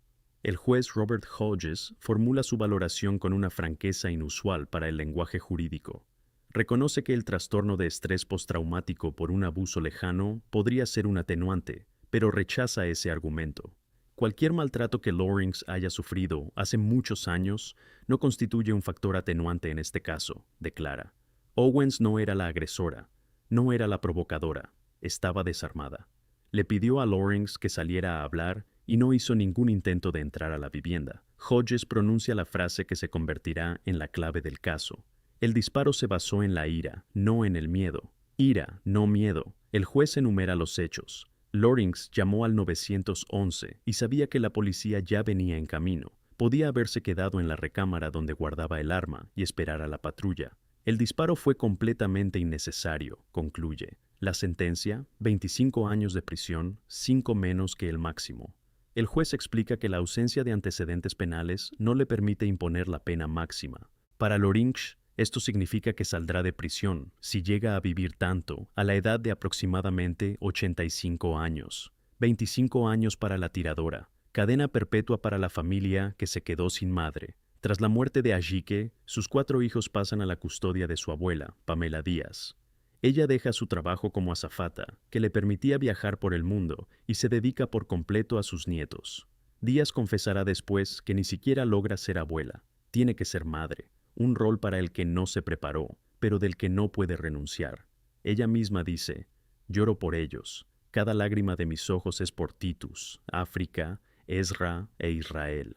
El juez Robert Hodges formula su valoración con una franqueza inusual para el lenguaje jurídico. Reconoce que el trastorno de estrés postraumático por un abuso lejano podría ser un atenuante, pero rechaza ese argumento. Cualquier maltrato que Lawrence haya sufrido hace muchos años no constituye un factor atenuante en este caso, declara. Owens no era la agresora, no era la provocadora, estaba desarmada. Le pidió a Lawrence que saliera a hablar y no hizo ningún intento de entrar a la vivienda. Hodges pronuncia la frase que se convertirá en la clave del caso. El disparo se basó en la ira, no en el miedo. Ira, no miedo. El juez enumera los hechos. Lawrence llamó al 911 y sabía que la policía ya venía en camino. Podía haberse quedado en la recámara donde guardaba el arma y esperar a la patrulla. El disparo fue completamente innecesario, concluye. La sentencia: 25 años de prisión, 5 menos que el máximo. El juez explica que la ausencia de antecedentes penales no le permite imponer la pena máxima. Para Lawrence, esto significa que saldrá de prisión, si llega a vivir tanto, a la edad de aproximadamente 85 años. 25 años para la tiradora. Cadena perpetua para la familia que se quedó sin madre. Tras la muerte de Ashike, sus 4 hijos pasan a la custodia de su abuela, Pamela Díaz. Ella deja su trabajo como azafata, que le permitía viajar por el mundo, y se dedica por completo a sus nietos. Díaz confesará después que ni siquiera logra ser abuela. Tiene que ser madre, un rol para el que no se preparó, pero del que no puede renunciar. Ella misma dice: lloro por ellos. Cada lágrima de mis ojos es por Titus, África, Ezra e Israel.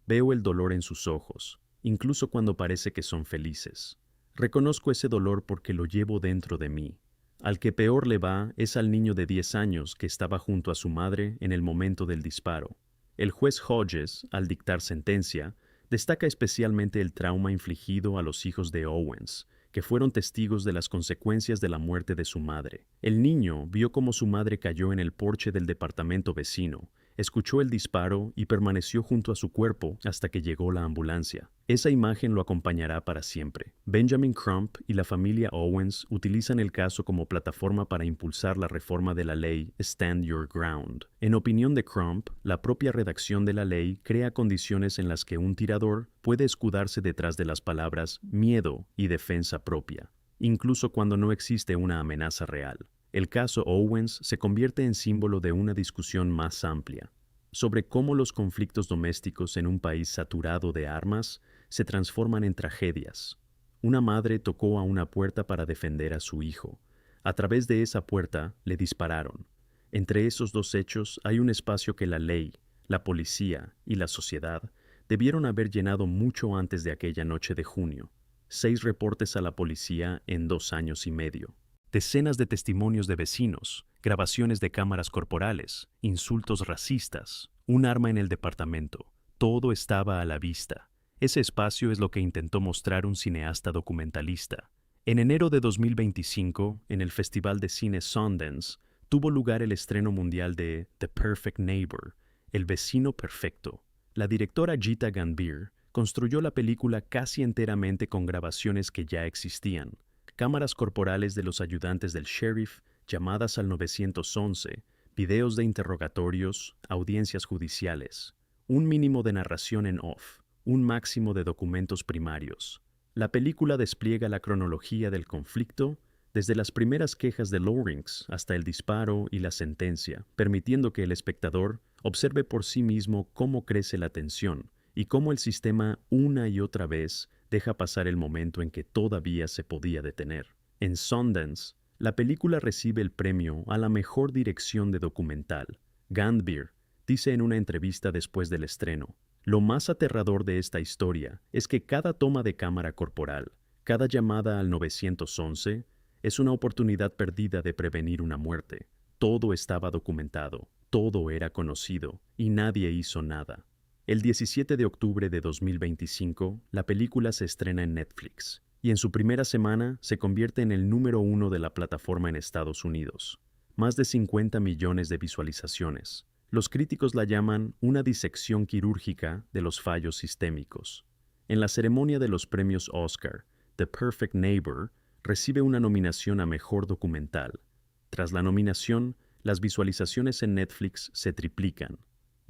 Veo el dolor en sus ojos, incluso cuando parece que son felices. Reconozco ese dolor porque lo llevo dentro de mí. Al que peor le va es al niño de 10 años que estaba junto a su madre en el momento del disparo. El juez Hodges, al dictar sentencia, destaca especialmente el trauma infligido a los hijos de Owens, que fueron testigos de las consecuencias de la muerte de su madre. El niño vio cómo su madre cayó en el porche del departamento vecino, Escuchó el disparo y permaneció junto a su cuerpo hasta que llegó la ambulancia. Esa imagen lo acompañará para siempre. Benjamin Crump y la familia Owens utilizan el caso como plataforma para impulsar la reforma de la ley Stand Your Ground. En opinión de Crump, la propia redacción de la ley crea condiciones en las que un tirador puede escudarse detrás de las palabras miedo y defensa propia, incluso cuando no existe una amenaza real. El caso Owens se convierte en símbolo de una discusión más amplia sobre cómo los conflictos domésticos en un país saturado de armas se transforman en tragedias. Una madre tocó a una puerta para defender a su hijo. A través de esa puerta le dispararon. Entre esos dos hechos hay un espacio que la ley, la policía y la sociedad debieron haber llenado mucho antes de aquella noche de junio. 6 reportes a la policía en 2 años y medio. Decenas de testimonios de vecinos, grabaciones de cámaras corporales, insultos racistas, un arma en el departamento. Todo estaba a la vista. Ese espacio es lo que intentó mostrar un cineasta documentalista. En enero de 2025, en el Festival de Cine Sundance, tuvo lugar el estreno mundial de The Perfect Neighbor, El vecino perfecto. La directora Gita Gambhir construyó la película casi enteramente con grabaciones que ya existían. Cámaras corporales de los ayudantes del sheriff, llamadas al 911, videos de interrogatorios, audiencias judiciales, un mínimo de narración en off, un máximo de documentos primarios. La película despliega la cronología del conflicto desde las primeras quejas de Loring hasta el disparo y la sentencia, permitiendo que el espectador observe por sí mismo cómo crece la tensión y cómo el sistema una y otra vez deja pasar el momento en que todavía se podía detener. En Sundance, la película recibe el premio a la mejor dirección de documental. Gambhir dice en una entrevista después del estreno: "Lo más aterrador de esta historia es que cada toma de cámara corporal, cada llamada al 911, es una oportunidad perdida de prevenir una muerte. Todo estaba documentado, todo era conocido, y nadie hizo nada". El 17 de octubre de 2025, la película se estrena en Netflix, y en su primera semana se convierte en el número 1 de la plataforma en Estados Unidos. Más de 50 millones de visualizaciones. Los críticos la llaman una disección quirúrgica de los fallos sistémicos. En la ceremonia de los premios Oscar, The Perfect Neighbor recibe una nominación a Mejor Documental. Tras la nominación, las visualizaciones en Netflix se triplican.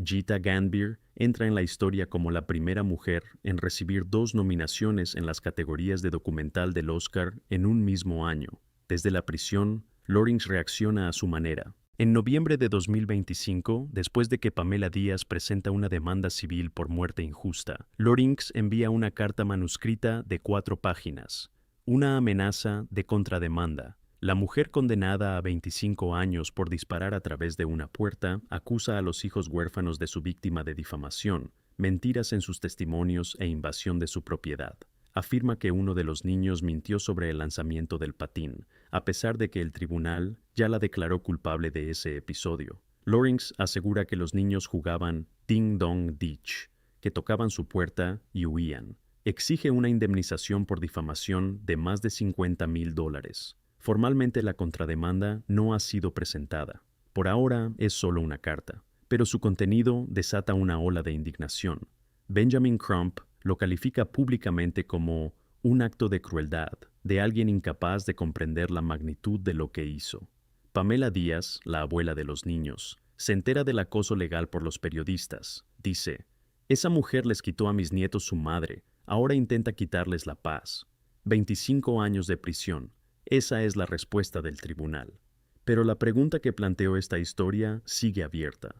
Gita Gambhir entra en la historia como la primera mujer en recibir 2 nominaciones en las categorías de documental del Oscar en un mismo año. Desde la prisión, Loring reacciona a su manera. En noviembre de 2025, después de que Pamela Díaz presenta una demanda civil por muerte injusta, Loring envía una carta manuscrita de 4 páginas, una amenaza de contrademanda. La mujer condenada a 25 años por disparar a través de una puerta acusa a los hijos huérfanos de su víctima de difamación, mentiras en sus testimonios e invasión de su propiedad. Afirma que uno de los niños mintió sobre el lanzamiento del patín, a pesar de que el tribunal ya la declaró culpable de ese episodio. Loring asegura que los niños jugaban Ding Dong Ditch, que tocaban su puerta y huían. Exige una indemnización por difamación de más de $50,000. Formalmente la contrademanda no ha sido presentada. Por ahora es solo una carta, pero su contenido desata una ola de indignación. Benjamin Crump lo califica públicamente como un acto de crueldad de alguien incapaz de comprender la magnitud de lo que hizo. Pamela Díaz, la abuela de los niños, se entera del acoso legal por los periodistas. Dice: "Esa mujer les quitó a mis nietos su madre, ahora intenta quitarles la paz. 25 años de prisión. Esa es la respuesta del tribunal". Pero la pregunta que planteó esta historia sigue abierta.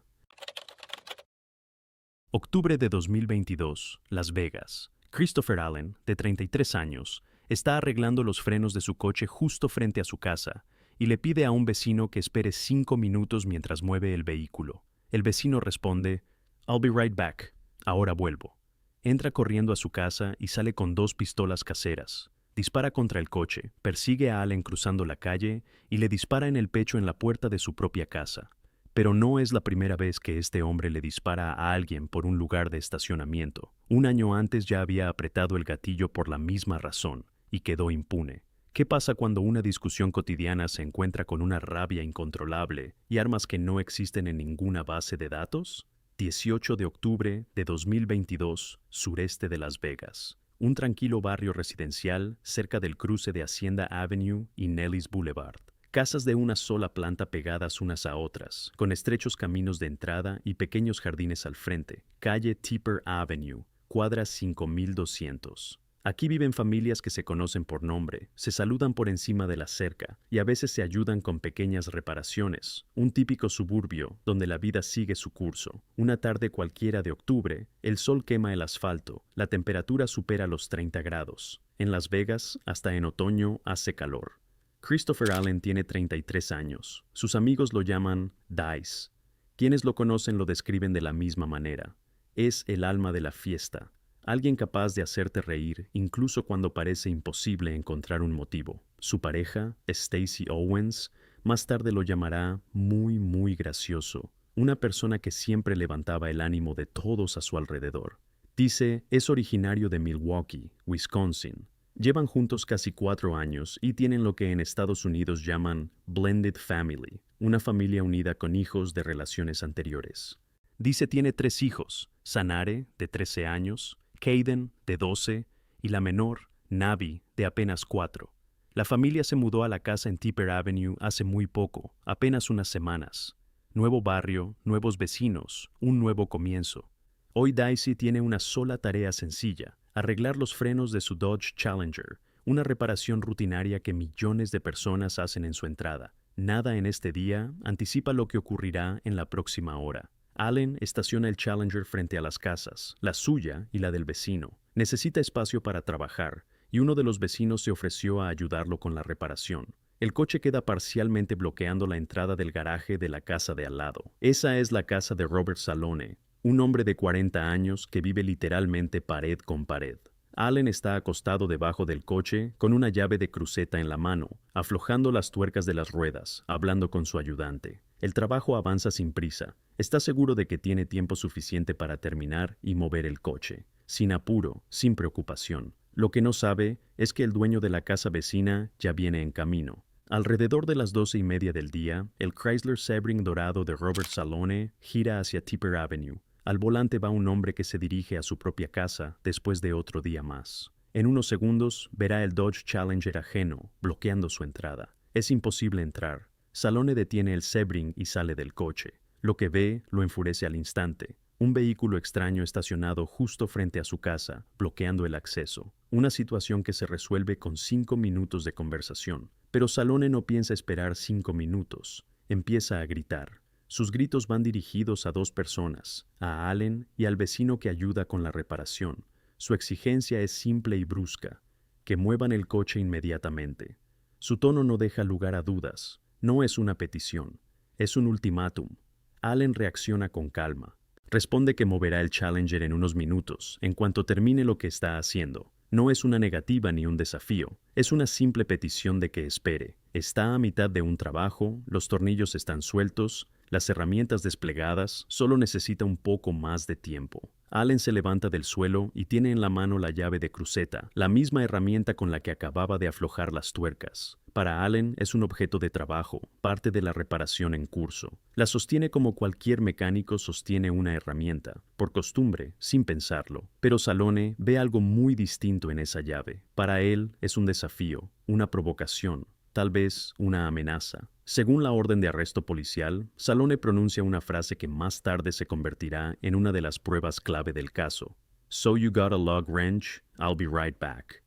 Octubre de 2022, Las Vegas. Christopher Allen, de 33 años, está arreglando los frenos de su coche justo frente a su casa y le pide a un vecino que espere 5 minutos mientras mueve el vehículo. El vecino responde: "I'll be right back. Ahora vuelvo". Entra corriendo a su casa y sale con 2 pistolas caseras. Dispara contra el coche, persigue a Allen cruzando la calle y le dispara en el pecho en la puerta de su propia casa. Pero no es la primera vez que este hombre le dispara a alguien por un lugar de estacionamiento. Un año antes ya había apretado el gatillo por la misma razón y quedó impune. ¿Qué pasa cuando una discusión cotidiana se encuentra con una rabia incontrolable y armas que no existen en ninguna base de datos? 18 de octubre de 2022, sureste de Las Vegas. Un tranquilo barrio residencial cerca del cruce de Hacienda Avenue y Nellis Boulevard. Casas de una sola planta pegadas unas a otras, con estrechos caminos de entrada y pequeños jardines al frente. Calle Tipper Avenue, cuadra 5200. Aquí viven familias que se conocen por nombre, se saludan por encima de la cerca y a veces se ayudan con pequeñas reparaciones. Un típico suburbio donde la vida sigue su curso. Una tarde cualquiera de octubre, el sol quema el asfalto, la temperatura supera los 30 grados. En Las Vegas, hasta en otoño, hace calor. Christopher Allen tiene 33 años. Sus amigos lo llaman Dice. Quienes lo conocen lo describen de la misma manera. Es el alma de la fiesta. Alguien capaz de hacerte reír incluso cuando parece imposible encontrar un motivo. Su pareja, Stacey Owens, más tarde lo llamará muy gracioso. Una persona que siempre levantaba el ánimo de todos a su alrededor. Dice, es originario de Milwaukee, Wisconsin. Llevan juntos casi 4 años y tienen lo que en Estados Unidos llaman blended family, una familia unida con hijos de relaciones anteriores. Dice tiene 3 hijos, Sanare, de 13 años, Caden, de 12, y la menor, Navi, de apenas 4. La familia se mudó a la casa en Tipper Avenue hace muy poco, apenas unas semanas. Nuevo barrio, nuevos vecinos, un nuevo comienzo. Hoy Daisy tiene una sola tarea sencilla, arreglar los frenos de su Dodge Challenger, una reparación rutinaria que millones de personas hacen en su entrada. Nada en este día anticipa lo que ocurrirá en la próxima hora. Allen estaciona el Challenger frente a las casas, la suya y la del vecino. Necesita espacio para trabajar, y uno de los vecinos se ofreció a ayudarlo con la reparación. El coche queda parcialmente bloqueando la entrada del garaje de la casa de al lado. Esa es la casa de Robert Salone, un hombre de 40 años que vive literalmente pared con pared. Allen está acostado debajo del coche con una llave de cruceta en la mano, aflojando las tuercas de las ruedas, hablando con su ayudante. El trabajo avanza sin prisa. Está seguro de que tiene tiempo suficiente para terminar y mover el coche, sin apuro, sin preocupación. Lo que no sabe es que el dueño de la casa vecina ya viene en camino. Alrededor de las 12:30 del día, el Chrysler Sebring dorado de Robert Salone gira hacia Tipper Avenue. Al volante va un hombre que se dirige a su propia casa después de otro día más. En unos segundos verá el Dodge Challenger ajeno, bloqueando su entrada. Es imposible entrar. Salone detiene el Sebring y sale del coche. Lo que ve lo enfurece al instante. Un vehículo extraño estacionado justo frente a su casa, bloqueando el acceso. Una situación que se resuelve con 5 minutos de conversación. Pero Salone no piensa esperar 5 minutos. Empieza a gritar. Sus gritos van dirigidos a 2 personas, a Allen y al vecino que ayuda con la reparación. Su exigencia es simple y brusca, que muevan el coche inmediatamente. Su tono no deja lugar a dudas. No es una petición, es un ultimátum. Allen reacciona con calma. Responde que moverá el Challenger en unos minutos, en cuanto termine lo que está haciendo. No es una negativa ni un desafío, es una simple petición de que espere. Está a mitad de un trabajo, los tornillos están sueltos, las herramientas desplegadas, solo necesita un poco más de tiempo. Allen se levanta del suelo y tiene en la mano la llave de cruceta, la misma herramienta con la que acababa de aflojar las tuercas. Para Allen es un objeto de trabajo, parte de la reparación en curso. La sostiene como cualquier mecánico sostiene una herramienta, por costumbre, sin pensarlo. Pero Salone ve algo muy distinto en esa llave. Para él es un desafío, una provocación, tal vez una amenaza. Según la orden de arresto policial, Salone pronuncia una frase que más tarde se convertirá en una de las pruebas clave del caso. "So you got a log wrench? I'll be right back."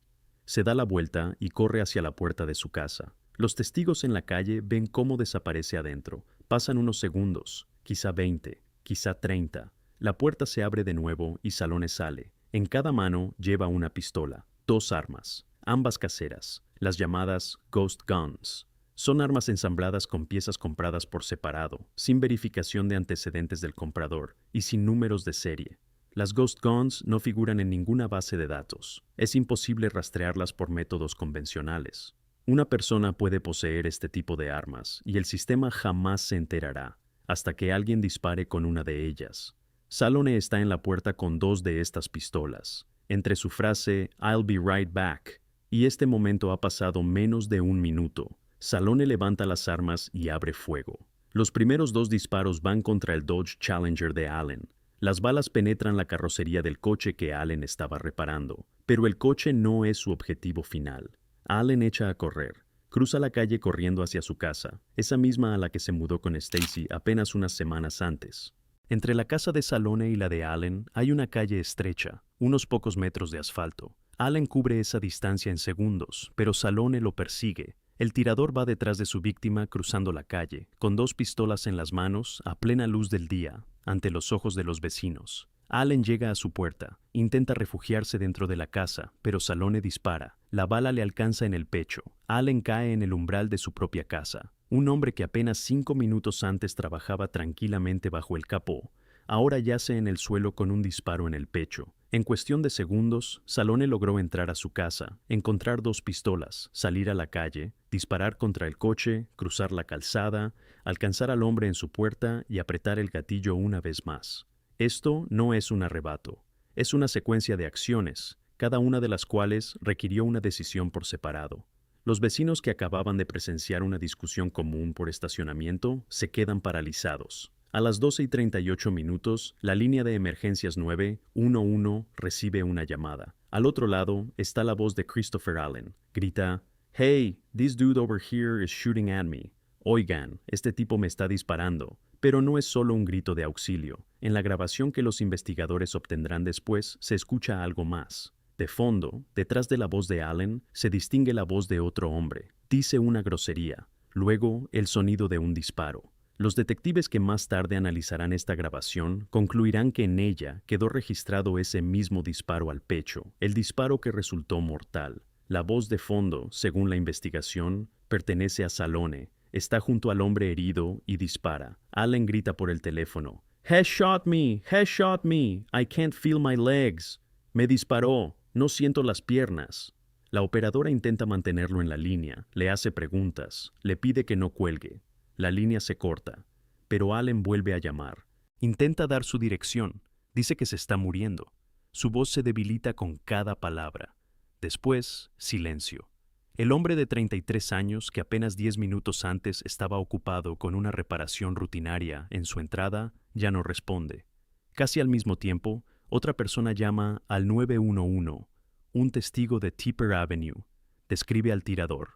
Se da la vuelta y corre hacia la puerta de su casa. Los testigos en la calle ven cómo desaparece adentro. Pasan unos segundos, quizá 20, quizá 30. La puerta se abre de nuevo y Salone sale. En cada mano lleva una pistola, 2 armas, ambas caseras, las llamadas Ghost Guns. Son armas ensambladas con piezas compradas por separado, sin verificación de antecedentes del comprador y sin números de serie. Las Ghost Guns no figuran en ninguna base de datos. Es imposible rastrearlas por métodos convencionales. Una persona puede poseer este tipo de armas y el sistema jamás se enterará hasta que alguien dispare con una de ellas. Salone está en la puerta con 2 de estas pistolas. Entre su frase "I'll be right back" Y este momento ha pasado menos de un minuto. Salone levanta las armas y abre fuego. Los primeros 2 disparos van contra el Dodge Challenger de Allen. Las balas penetran la carrocería del coche que Allen estaba reparando, pero el coche no es su objetivo final. Allen echa a correr. Cruza la calle corriendo hacia su casa, esa misma a la que se mudó con Stacy apenas unas semanas antes. Entre la casa de Salone y la de Allen hay una calle estrecha, unos pocos metros de asfalto. Allen cubre esa distancia en segundos, pero Salone lo persigue. El tirador va detrás de su víctima cruzando la calle, con 2 pistolas en las manos, a plena luz del día, ante los ojos de los vecinos. Allen llega a su puerta, intenta refugiarse dentro de la casa, pero Salone dispara. La bala le alcanza en el pecho. Allen cae en el umbral de su propia casa. Un hombre que apenas 5 minutos antes trabajaba tranquilamente bajo el capó, ahora yace en el suelo con un disparo en el pecho. En cuestión de segundos, Salone logró entrar a su casa, encontrar 2 pistolas, salir a la calle, disparar contra el coche, cruzar la calzada, alcanzar al hombre en su puerta y apretar el gatillo una vez más. Esto no es un arrebato, es una secuencia de acciones, cada una de las cuales requirió una decisión por separado. Los vecinos que acababan de presenciar una discusión común por estacionamiento se quedan paralizados. A las 12:38 la línea de emergencias 911 recibe una llamada. Al otro lado está la voz de Christopher Allen. Grita, "Hey, this dude over here is shooting at me." Oigan, este tipo me está disparando. Pero no es solo un grito de auxilio. En la grabación que los investigadores obtendrán después se escucha algo más. De fondo, detrás de la voz de Allen, se distingue la voz de otro hombre. Dice una grosería. Luego, el sonido de un disparo. Los detectives que más tarde analizarán esta grabación concluirán que en ella quedó registrado ese mismo disparo al pecho, el disparo que resultó mortal. La voz de fondo, según la investigación, pertenece a Salone. Está junto al hombre herido y dispara. Allen grita por el teléfono. "He shot me! He shot me! I can't feel my legs." Me disparó. No siento las piernas. La operadora intenta mantenerlo en la línea, le hace preguntas, le pide que no cuelgue. La línea se corta, pero Allen vuelve a llamar. Intenta dar su dirección. Dice que se está muriendo. Su voz se debilita con cada palabra. Después, silencio. El hombre de 33 años, que apenas 10 minutos antes estaba ocupado con una reparación rutinaria en su entrada, ya no responde. Casi al mismo tiempo, otra persona llama al 911. Un testigo de Tipper Avenue describe al tirador.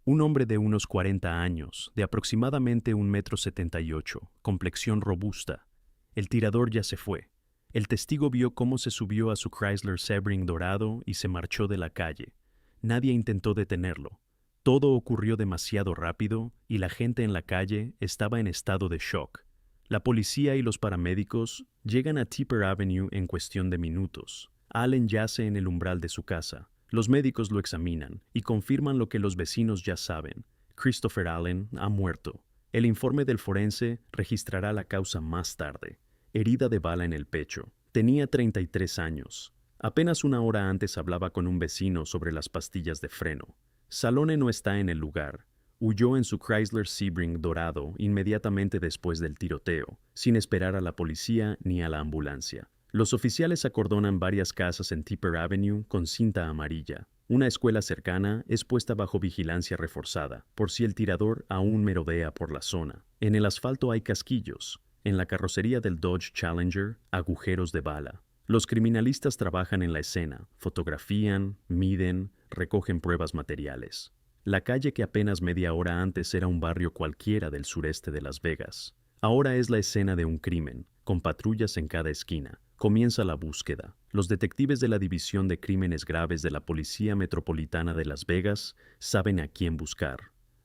Un hombre de unos 40 años, de aproximadamente 1,78 m, complexión robusta. El tirador ya se fue. El testigo vio cómo se subió a su Chrysler Sebring dorado y se marchó de la calle. Nadie intentó detenerlo. Todo ocurrió demasiado rápido y la gente en la calle estaba en estado de shock. La policía y los paramédicos llegan a Tipper Avenue en cuestión de minutos. Allen yace en el umbral de su casa. Los médicos lo examinan y confirman lo que los vecinos ya saben. Christopher Allen ha muerto. El informe del forense registrará la causa más tarde. Herida de bala en el pecho. Tenía 33 años. Apenas una hora antes hablaba con un vecino sobre las pastillas de freno. Salone no está en el lugar. Huyó en su Chrysler Sebring dorado inmediatamente después del tiroteo, sin esperar a la policía ni a la ambulancia. Los oficiales acordonan varias casas en Tipper Avenue con cinta amarilla. Una escuela cercana es puesta bajo vigilancia reforzada, por si el tirador aún merodea por la zona. En el asfalto hay casquillos. En la carrocería del Dodge Challenger, agujeros de bala. Los criminalistas trabajan en la escena, fotografían, miden, recogen pruebas materiales. La calle que apenas media hora antes era un barrio cualquiera del sureste de Las Vegas, ahora es la escena de un crimen, con patrullas en cada esquina. Comienza la búsqueda. Los detectives de la División de Crímenes Graves de la Policía Metropolitana de Las Vegas saben a quién buscar.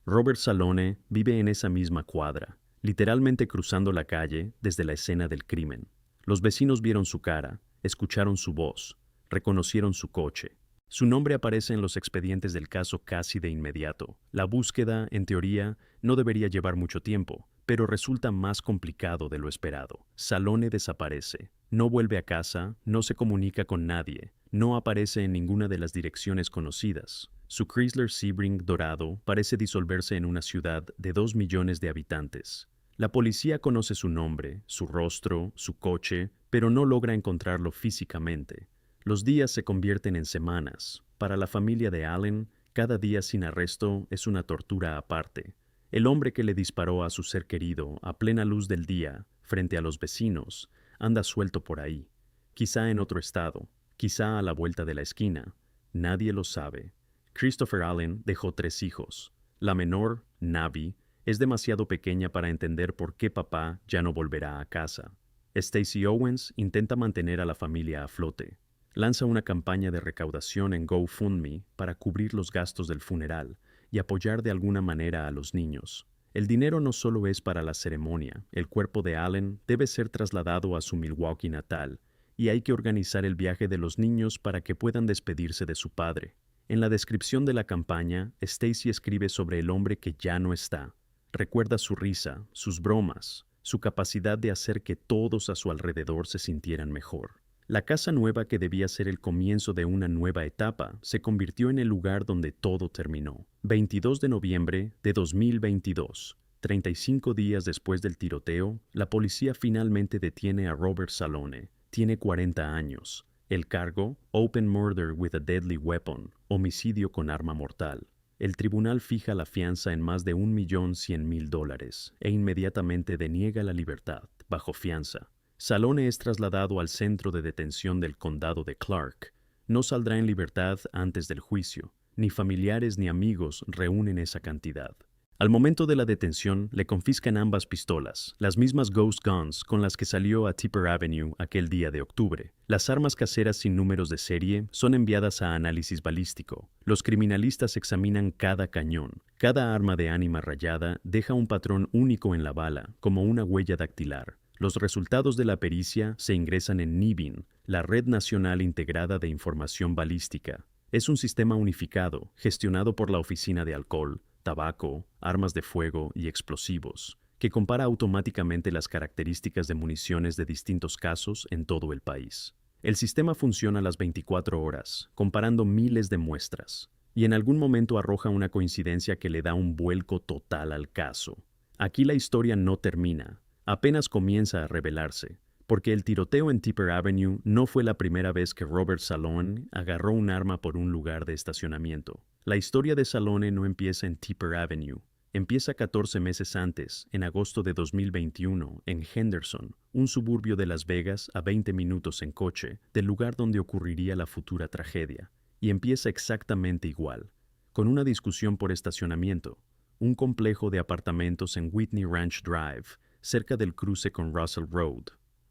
Robert Salone vive en esa misma cuadra, literalmente cruzando la calle desde la escena del crimen. Los vecinos vieron su cara, escucharon su voz, reconocieron su coche. Su nombre aparece en los expedientes del caso casi de inmediato. La búsqueda, en teoría, no debería llevar mucho tiempo, pero resulta más complicado de lo esperado. Salone desaparece. No vuelve a casa, no se comunica con nadie, no aparece en ninguna de las direcciones conocidas. Su Chrysler Sebring dorado parece disolverse en una ciudad de 2 millones de habitantes. La policía conoce su nombre, su rostro, su coche, pero no logra encontrarlo físicamente. Los días se convierten en semanas, Para la familia de Allen, cada día sin arresto es una tortura aparte. El hombre que le disparó a su ser querido a plena luz del día, frente a los vecinos, anda suelto por ahí. Quizá en otro estado, quizá a la vuelta de la esquina. Nadie lo sabe. Christopher Allen dejó 3 hijos. La menor, Navi, es demasiado pequeña para entender por qué papá ya no volverá a casa. Stacey Owens intenta mantener a la familia a flote. Lanza una campaña de recaudación en GoFundMe para cubrir los gastos del funeral y apoyar de alguna manera a los niños. El dinero no solo es para la ceremonia, el cuerpo de Allen debe ser trasladado a su Milwaukee natal, y hay que organizar el viaje de los niños para que puedan despedirse de su padre. En la descripción de la campaña, Stacey escribe sobre el hombre que ya no está. Recuerda su risa, sus bromas, su capacidad de hacer que todos a su alrededor se sintieran mejor. La casa nueva que debía ser el comienzo de una nueva etapa se convirtió en el lugar donde todo terminó. 22 de noviembre de 2022, 35 días después del tiroteo, la policía finalmente detiene a Robert Salone. Tiene 40 años. El cargo, Open Murder with a Deadly Weapon, homicidio con arma mortal. El tribunal fija la fianza en más de $1.100.000 e inmediatamente deniega la libertad, bajo fianza. Salone es trasladado al centro de detención del condado de Clark. No saldrá en libertad antes del juicio. Ni familiares ni amigos reúnen esa cantidad. Al momento de la detención, le confiscan ambas pistolas, las mismas Ghost Guns con las que salió a Tipper Avenue aquel día de octubre. Las armas caseras sin números de serie son enviadas a análisis balístico. Los criminalistas examinan cada cañón. Cada arma de ánima rayada deja un patrón único en la bala, como una huella dactilar. Los resultados de la pericia se ingresan en NIBIN, la Red Nacional Integrada de Información Balística. Es un sistema unificado, gestionado por la Oficina de Alcohol, Tabaco, Armas de Fuego y Explosivos, que compara automáticamente las características de municiones de distintos casos en todo el país. El sistema funciona las 24 horas, comparando miles de muestras, y en algún momento arroja una coincidencia que le da un vuelco total al caso. Aquí la historia no termina. Apenas comienza a revelarse, porque el tiroteo en Tipper Avenue no fue la primera vez que Robert Salone agarró un arma por un lugar de estacionamiento. La historia de Salone no empieza en Tipper Avenue, empieza 14 meses antes, en agosto de 2021, en Henderson, un suburbio de Las Vegas a 20 minutos en coche del lugar donde ocurriría la futura tragedia, y empieza exactamente igual, con una discusión por estacionamiento, un complejo de apartamentos en Whitney Ranch Drive, cerca del cruce con Russell Road,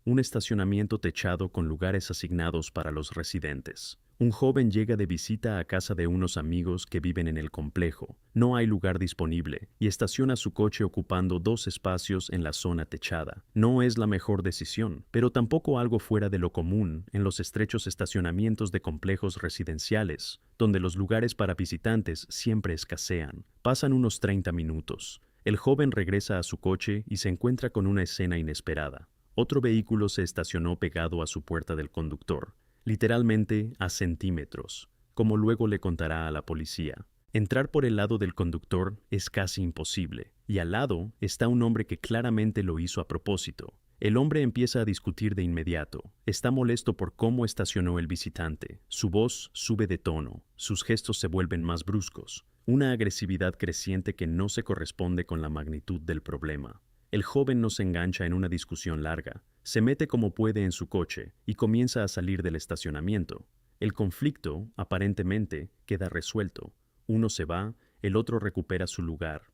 un estacionamiento techado con lugares asignados para los residentes. Un joven llega de visita a casa de unos amigos que viven en el complejo. No hay lugar disponible y estaciona su coche ocupando 2 espacios en la zona techada. No es la mejor decisión, pero tampoco algo fuera de lo común en los estrechos estacionamientos de complejos residenciales, donde los lugares para visitantes siempre escasean. Pasan unos 30 minutos. El joven regresa a su coche y se encuentra con una escena inesperada. Otro vehículo se estacionó pegado a su puerta del conductor, literalmente a centímetros, como luego le contará a la policía. Entrar por el lado del conductor es casi imposible, y al lado está un hombre que claramente lo hizo a propósito. El hombre empieza a discutir de inmediato. Está molesto por cómo estacionó el visitante. Su voz sube de tono, sus gestos se vuelven más bruscos. Una agresividad creciente que no se corresponde con la magnitud del problema. El joven no se engancha en una discusión larga, se mete como puede en su coche y comienza a salir del estacionamiento. El conflicto, aparentemente, queda resuelto. Uno se va, el otro recupera su lugar.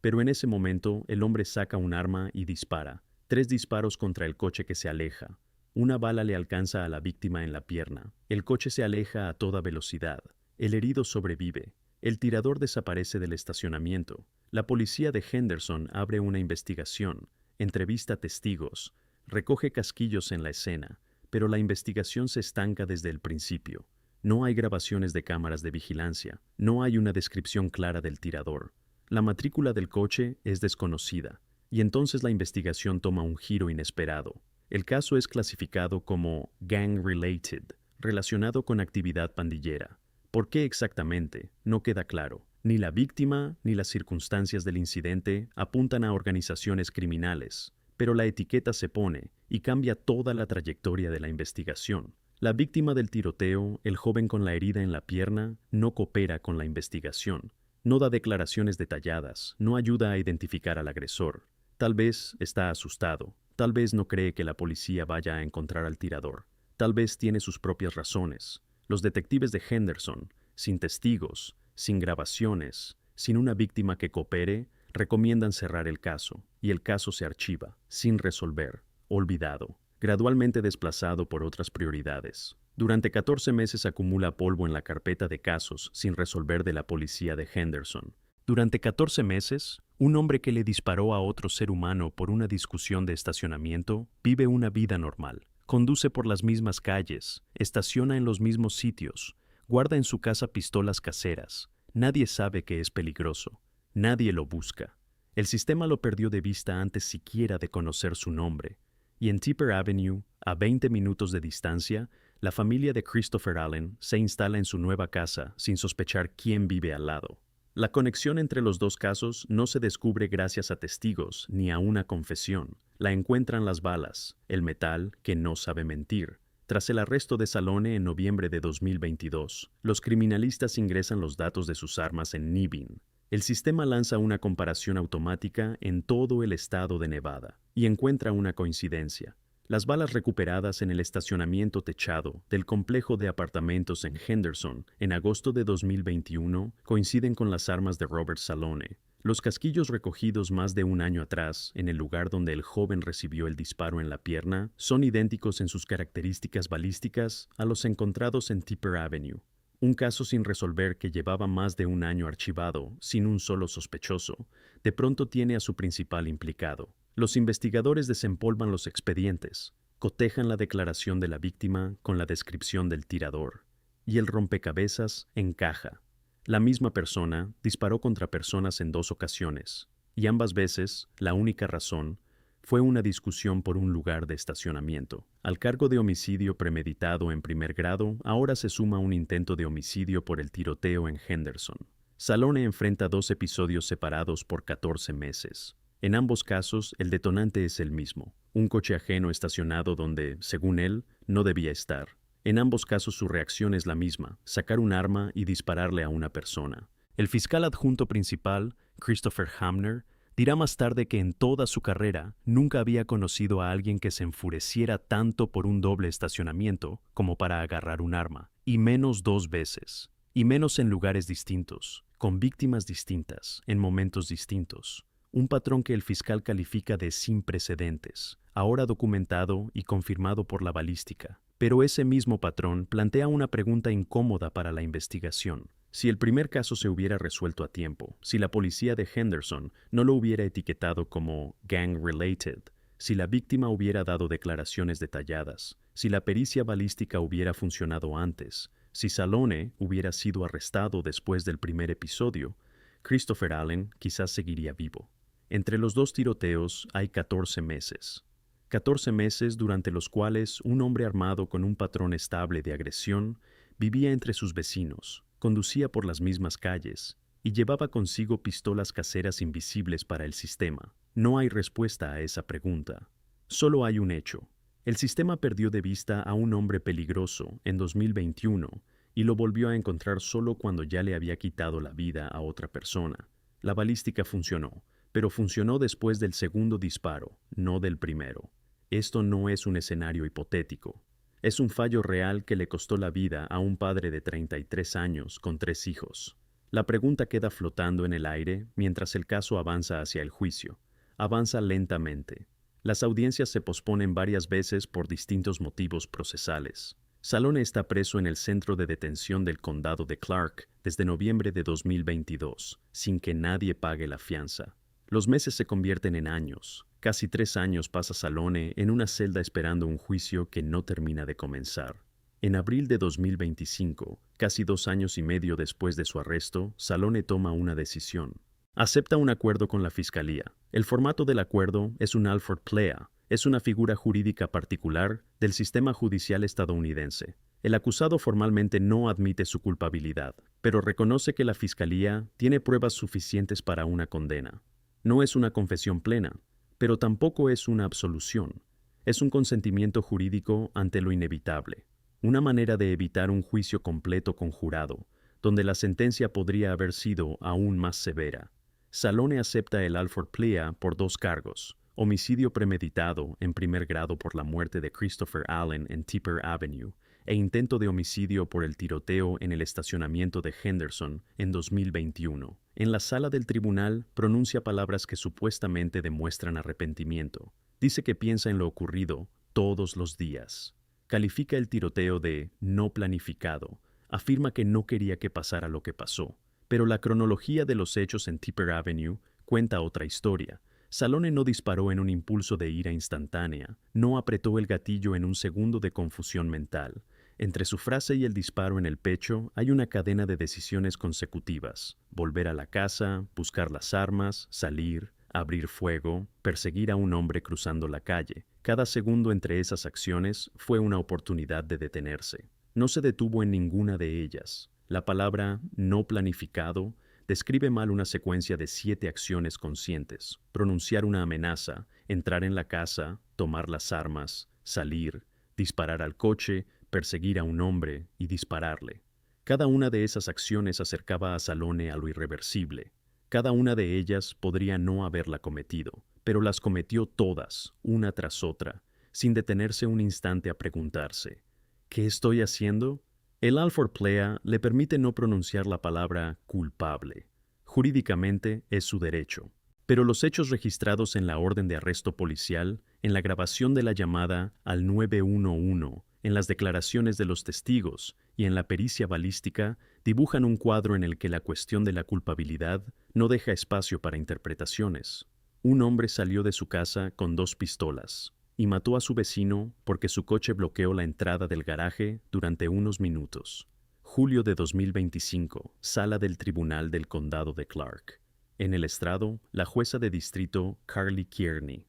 Pero en ese momento el hombre saca un arma y dispara. 3 disparos contra el coche que se aleja. Una bala le alcanza a la víctima en la pierna. El coche se aleja a toda velocidad. El herido sobrevive. El tirador desaparece del estacionamiento. La policía de Henderson abre una investigación, entrevista testigos, recoge casquillos en la escena, pero la investigación se estanca desde el principio. No hay grabaciones de cámaras de vigilancia, no hay una descripción clara del tirador. La matrícula del coche es desconocida, y entonces la investigación toma un giro inesperado. El caso es clasificado como gang-related, relacionado con actividad pandillera. ¿Por qué exactamente? No queda claro. Ni la víctima ni las circunstancias del incidente apuntan a organizaciones criminales, pero la etiqueta se pone y cambia toda la trayectoria de la investigación. La víctima del tiroteo, el joven con la herida en la pierna, no coopera con la investigación. No da declaraciones detalladas, no ayuda a identificar al agresor. Tal vez está asustado, tal vez no cree que la policía vaya a encontrar al tirador. Tal vez tiene sus propias razones. Los detectives de Henderson, sin testigos, sin grabaciones, sin una víctima que coopere, recomiendan cerrar el caso, y el caso se archiva, sin resolver, olvidado, gradualmente desplazado por otras prioridades. Durante 14 meses acumula polvo en la carpeta de casos sin resolver de la policía de Henderson. Durante 14 meses, un hombre que le disparó a otro ser humano por una discusión de estacionamiento vive una vida normal. Conduce por las mismas calles, estaciona en los mismos sitios, guarda en su casa pistolas caseras. Nadie sabe que es peligroso. Nadie lo busca. El sistema lo perdió de vista antes siquiera de conocer su nombre. Y en Tipper Avenue, a 20 minutos de distancia, la familia de Christopher Allen se instala en su nueva casa sin sospechar quién vive al lado. La conexión entre los dos casos no se descubre gracias a testigos ni a una confesión. La encuentran las balas, el metal que no sabe mentir. Tras el arresto de Salone en noviembre de 2022, los criminalistas ingresan los datos de sus armas en Nibin. El sistema lanza una comparación automática en todo el estado de Nevada y encuentra una coincidencia. Las balas recuperadas en el estacionamiento techado del complejo de apartamentos en Henderson en agosto de 2021 coinciden con las armas de Robert Salone. Los casquillos recogidos más de un año atrás en el lugar donde el joven recibió el disparo en la pierna son idénticos en sus características balísticas a los encontrados en Tipper Avenue. Un caso sin resolver que llevaba más de un año archivado, sin un solo sospechoso, de pronto tiene a su principal implicado. Los investigadores desempolvan los expedientes, cotejan la declaración de la víctima con la descripción del tirador, y el rompecabezas encaja. La misma persona disparó contra personas en 2 ocasiones, y ambas veces, la única razón, fue una discusión por un lugar de estacionamiento. Al cargo de homicidio premeditado en primer grado, ahora se suma un intento de homicidio por el tiroteo en Henderson. Salone enfrenta 2 episodios separados por 14 meses. En ambos casos, el detonante es el mismo, un coche ajeno estacionado donde, según él, no debía estar. En ambos casos su reacción es la misma, sacar un arma y dispararle a una persona. El fiscal adjunto principal, Christopher Hamner, dirá más tarde que en toda su carrera nunca había conocido a alguien que se enfureciera tanto por un doble estacionamiento como para agarrar un arma, y menos 2 veces, y menos en lugares distintos, con víctimas distintas, en momentos distintos. Un patrón que el fiscal califica de sin precedentes, ahora documentado y confirmado por la balística. Pero ese mismo patrón plantea una pregunta incómoda para la investigación. Si el primer caso se hubiera resuelto a tiempo, si la policía de Henderson no lo hubiera etiquetado como gang-related, si la víctima hubiera dado declaraciones detalladas, si la pericia balística hubiera funcionado antes, si Salone hubiera sido arrestado después del primer episodio, Christopher Allen quizás seguiría vivo. Entre los 2 tiroteos hay 14 meses. 14 meses durante los cuales un hombre armado con un patrón estable de agresión vivía entre sus vecinos, conducía por las mismas calles y llevaba consigo pistolas caseras invisibles para el sistema. No hay respuesta a esa pregunta. Solo hay un hecho. El sistema perdió de vista a un hombre peligroso en 2021 y lo volvió a encontrar solo cuando ya le había quitado la vida a otra persona. La balística funcionó, pero funcionó después del segundo disparo, no del primero. Esto no es un escenario hipotético. Es un fallo real que le costó la vida a un padre de 33 años con 3 hijos. La pregunta queda flotando en el aire mientras el caso avanza hacia el juicio. Avanza lentamente. Las audiencias se posponen varias veces por distintos motivos procesales. Salone está preso en el centro de detención del condado de Clark desde noviembre de 2022, sin que nadie pague la fianza. Los meses se convierten en años. Casi 3 años pasa Salone en una celda esperando un juicio que no termina de comenzar. En abril de 2025, casi 2 años y medio después de su arresto, Salone toma una decisión. Acepta un acuerdo con la fiscalía. El formato del acuerdo es un Alford Plea. Es una figura jurídica particular del sistema judicial estadounidense. El acusado formalmente no admite su culpabilidad, pero reconoce que la fiscalía tiene pruebas suficientes para una condena. No es una confesión plena, pero tampoco es una absolución. Es un consentimiento jurídico ante lo inevitable. una manera de evitar un juicio completo con jurado, donde la sentencia podría haber sido aún más severa. Salone acepta el Alford Plea por 2 cargos: homicidio premeditado en primer grado por la muerte de Christopher Allen en Tipper Avenue e intento de homicidio por el tiroteo en el estacionamiento de Henderson en 2021. En la sala del tribunal pronuncia palabras que supuestamente demuestran arrepentimiento. Dice que piensa en lo ocurrido todos los días. Califica el tiroteo de no planificado. Afirma que no quería que pasara lo que pasó. Pero la cronología de los hechos en Tipper Avenue cuenta otra historia. Salone no disparó en un impulso de ira instantánea, no apretó el gatillo en un segundo de confusión mental. Entre su frase y el disparo en el pecho hay una cadena de decisiones consecutivas: volver a la casa, buscar las armas, salir, abrir fuego, perseguir a un hombre cruzando la calle. Cada segundo entre esas acciones fue una oportunidad de detenerse. No se detuvo en ninguna de ellas. La palabra no planificado describe mal una secuencia de 7 acciones conscientes: pronunciar una amenaza, entrar en la casa, tomar las armas, salir, disparar al coche, perseguir a un hombre y dispararle. Cada una de esas acciones acercaba a Salone a lo irreversible. Cada una de ellas podría no haberla cometido, pero las cometió todas, una tras otra, sin detenerse un instante a preguntarse: ¿qué estoy haciendo? El Alford Plea le permite no pronunciar la palabra culpable. Jurídicamente es su derecho. Pero los hechos registrados en la orden de arresto policial, en la grabación de la llamada al 911, en las declaraciones de los testigos y en la pericia balística dibujan un cuadro en el que la cuestión de la culpabilidad no deja espacio para interpretaciones. Un hombre salió de su casa con 2 pistolas y mató a su vecino porque su coche bloqueó la entrada del garaje durante unos minutos. Julio de 2025, Sala del Tribunal del Condado de Clark. En el estrado, la jueza de distrito Carly Kearney.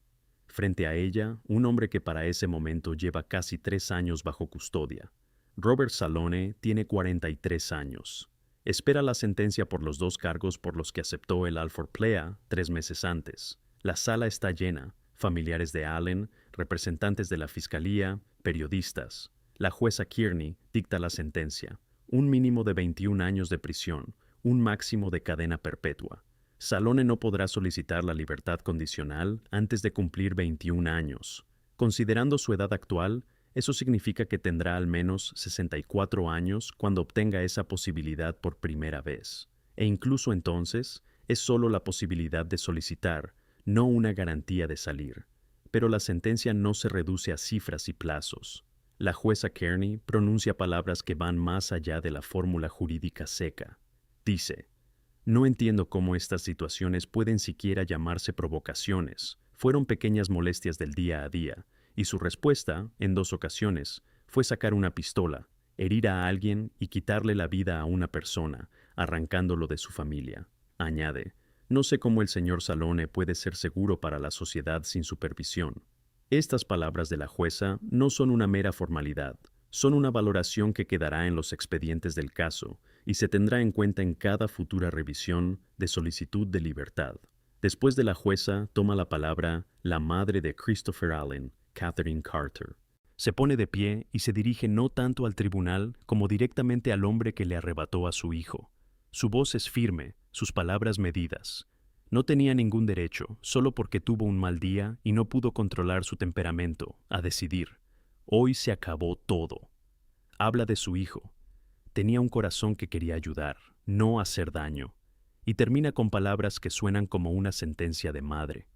Frente a ella, un hombre que para ese momento lleva casi 3 años bajo custodia. Robert Salone tiene 43 años. Espera la sentencia por los 2 cargos por los que aceptó el Alford Plea 3 meses antes. La sala está llena: familiares de Allen, representantes de la fiscalía, periodistas. La jueza Kearney dicta la sentencia: un mínimo de 21 años de prisión, un máximo de cadena perpetua. Salone no podrá solicitar la libertad condicional antes de cumplir 21 años. Considerando su edad actual, eso significa que tendrá al menos 64 años cuando obtenga esa posibilidad por primera vez. E incluso entonces, es solo la posibilidad de solicitar, no una garantía de salir. Pero la sentencia no se reduce a cifras y plazos. La jueza Kearney pronuncia palabras que van más allá de la fórmula jurídica seca. Dice: no entiendo cómo estas situaciones pueden siquiera llamarse provocaciones. Fueron pequeñas molestias del día a día, y su respuesta, en 2 ocasiones, fue sacar una pistola, herir a alguien y quitarle la vida a una persona, arrancándolo de su familia. Añade: no sé cómo el señor Salone puede ser seguro para la sociedad sin supervisión. Estas palabras de la jueza no son una mera formalidad, son una valoración que quedará en los expedientes del caso y se tendrá en cuenta en cada futura revisión de solicitud de libertad. Después de la jueza, toma la palabra la madre de Christopher Allen, Catherine Carter. Se pone de pie y se dirige no tanto al tribunal como directamente al hombre que le arrebató a su hijo. Su voz es firme, sus palabras medidas. No tenía ningún derecho, solo porque tuvo un mal día y no pudo controlar su temperamento, a decidir: hoy se acabó todo. Habla de su hijo. Tenía un corazón que quería ayudar, no hacer daño. Y termina con palabras que suenan como una sentencia de madre.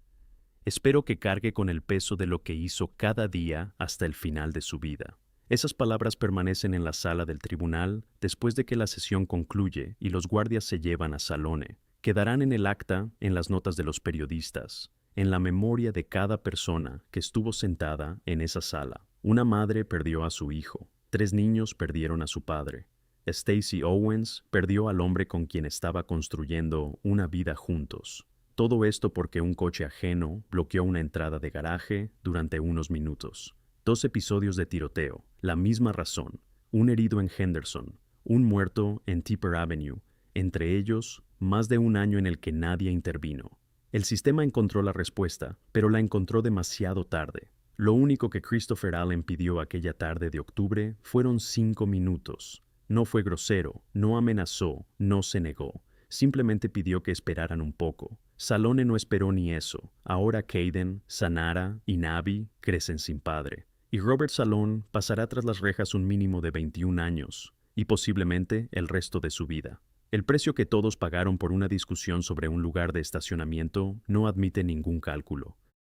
Espero que cargue con el peso de lo que hizo cada día hasta el final de su vida. Esas palabras permanecen en la sala del tribunal después de que la sesión concluye y los guardias se llevan a Salone. Quedarán en el acta, en las notas de los periodistas, en la memoria de cada persona que estuvo sentada en esa sala. Una madre perdió a su hijo. 3 niños perdieron a su padre. Stacey Owens perdió al hombre con quien estaba construyendo una vida juntos. Todo esto porque un coche ajeno bloqueó una entrada de garaje durante unos minutos. 2 episodios de tiroteo, la misma razón. Un herido en Henderson, un muerto en Tipper Avenue. Entre ellos, más de un año en el que nadie intervino. El sistema encontró la respuesta, pero la encontró demasiado tarde. Lo único que Christopher Allen pidió aquella tarde de octubre fueron 5 minutos. No fue grosero, no amenazó, no se negó. Simplemente pidió que esperaran un poco. Salone no esperó ni eso. Ahora Caden, Sanara y Navi crecen sin padre. Y Robert Salone pasará tras las rejas un mínimo de 21 años, y posiblemente el resto de su vida. El precio que todos pagaron por una discusión sobre un lugar de estacionamiento no admite ningún cálculo.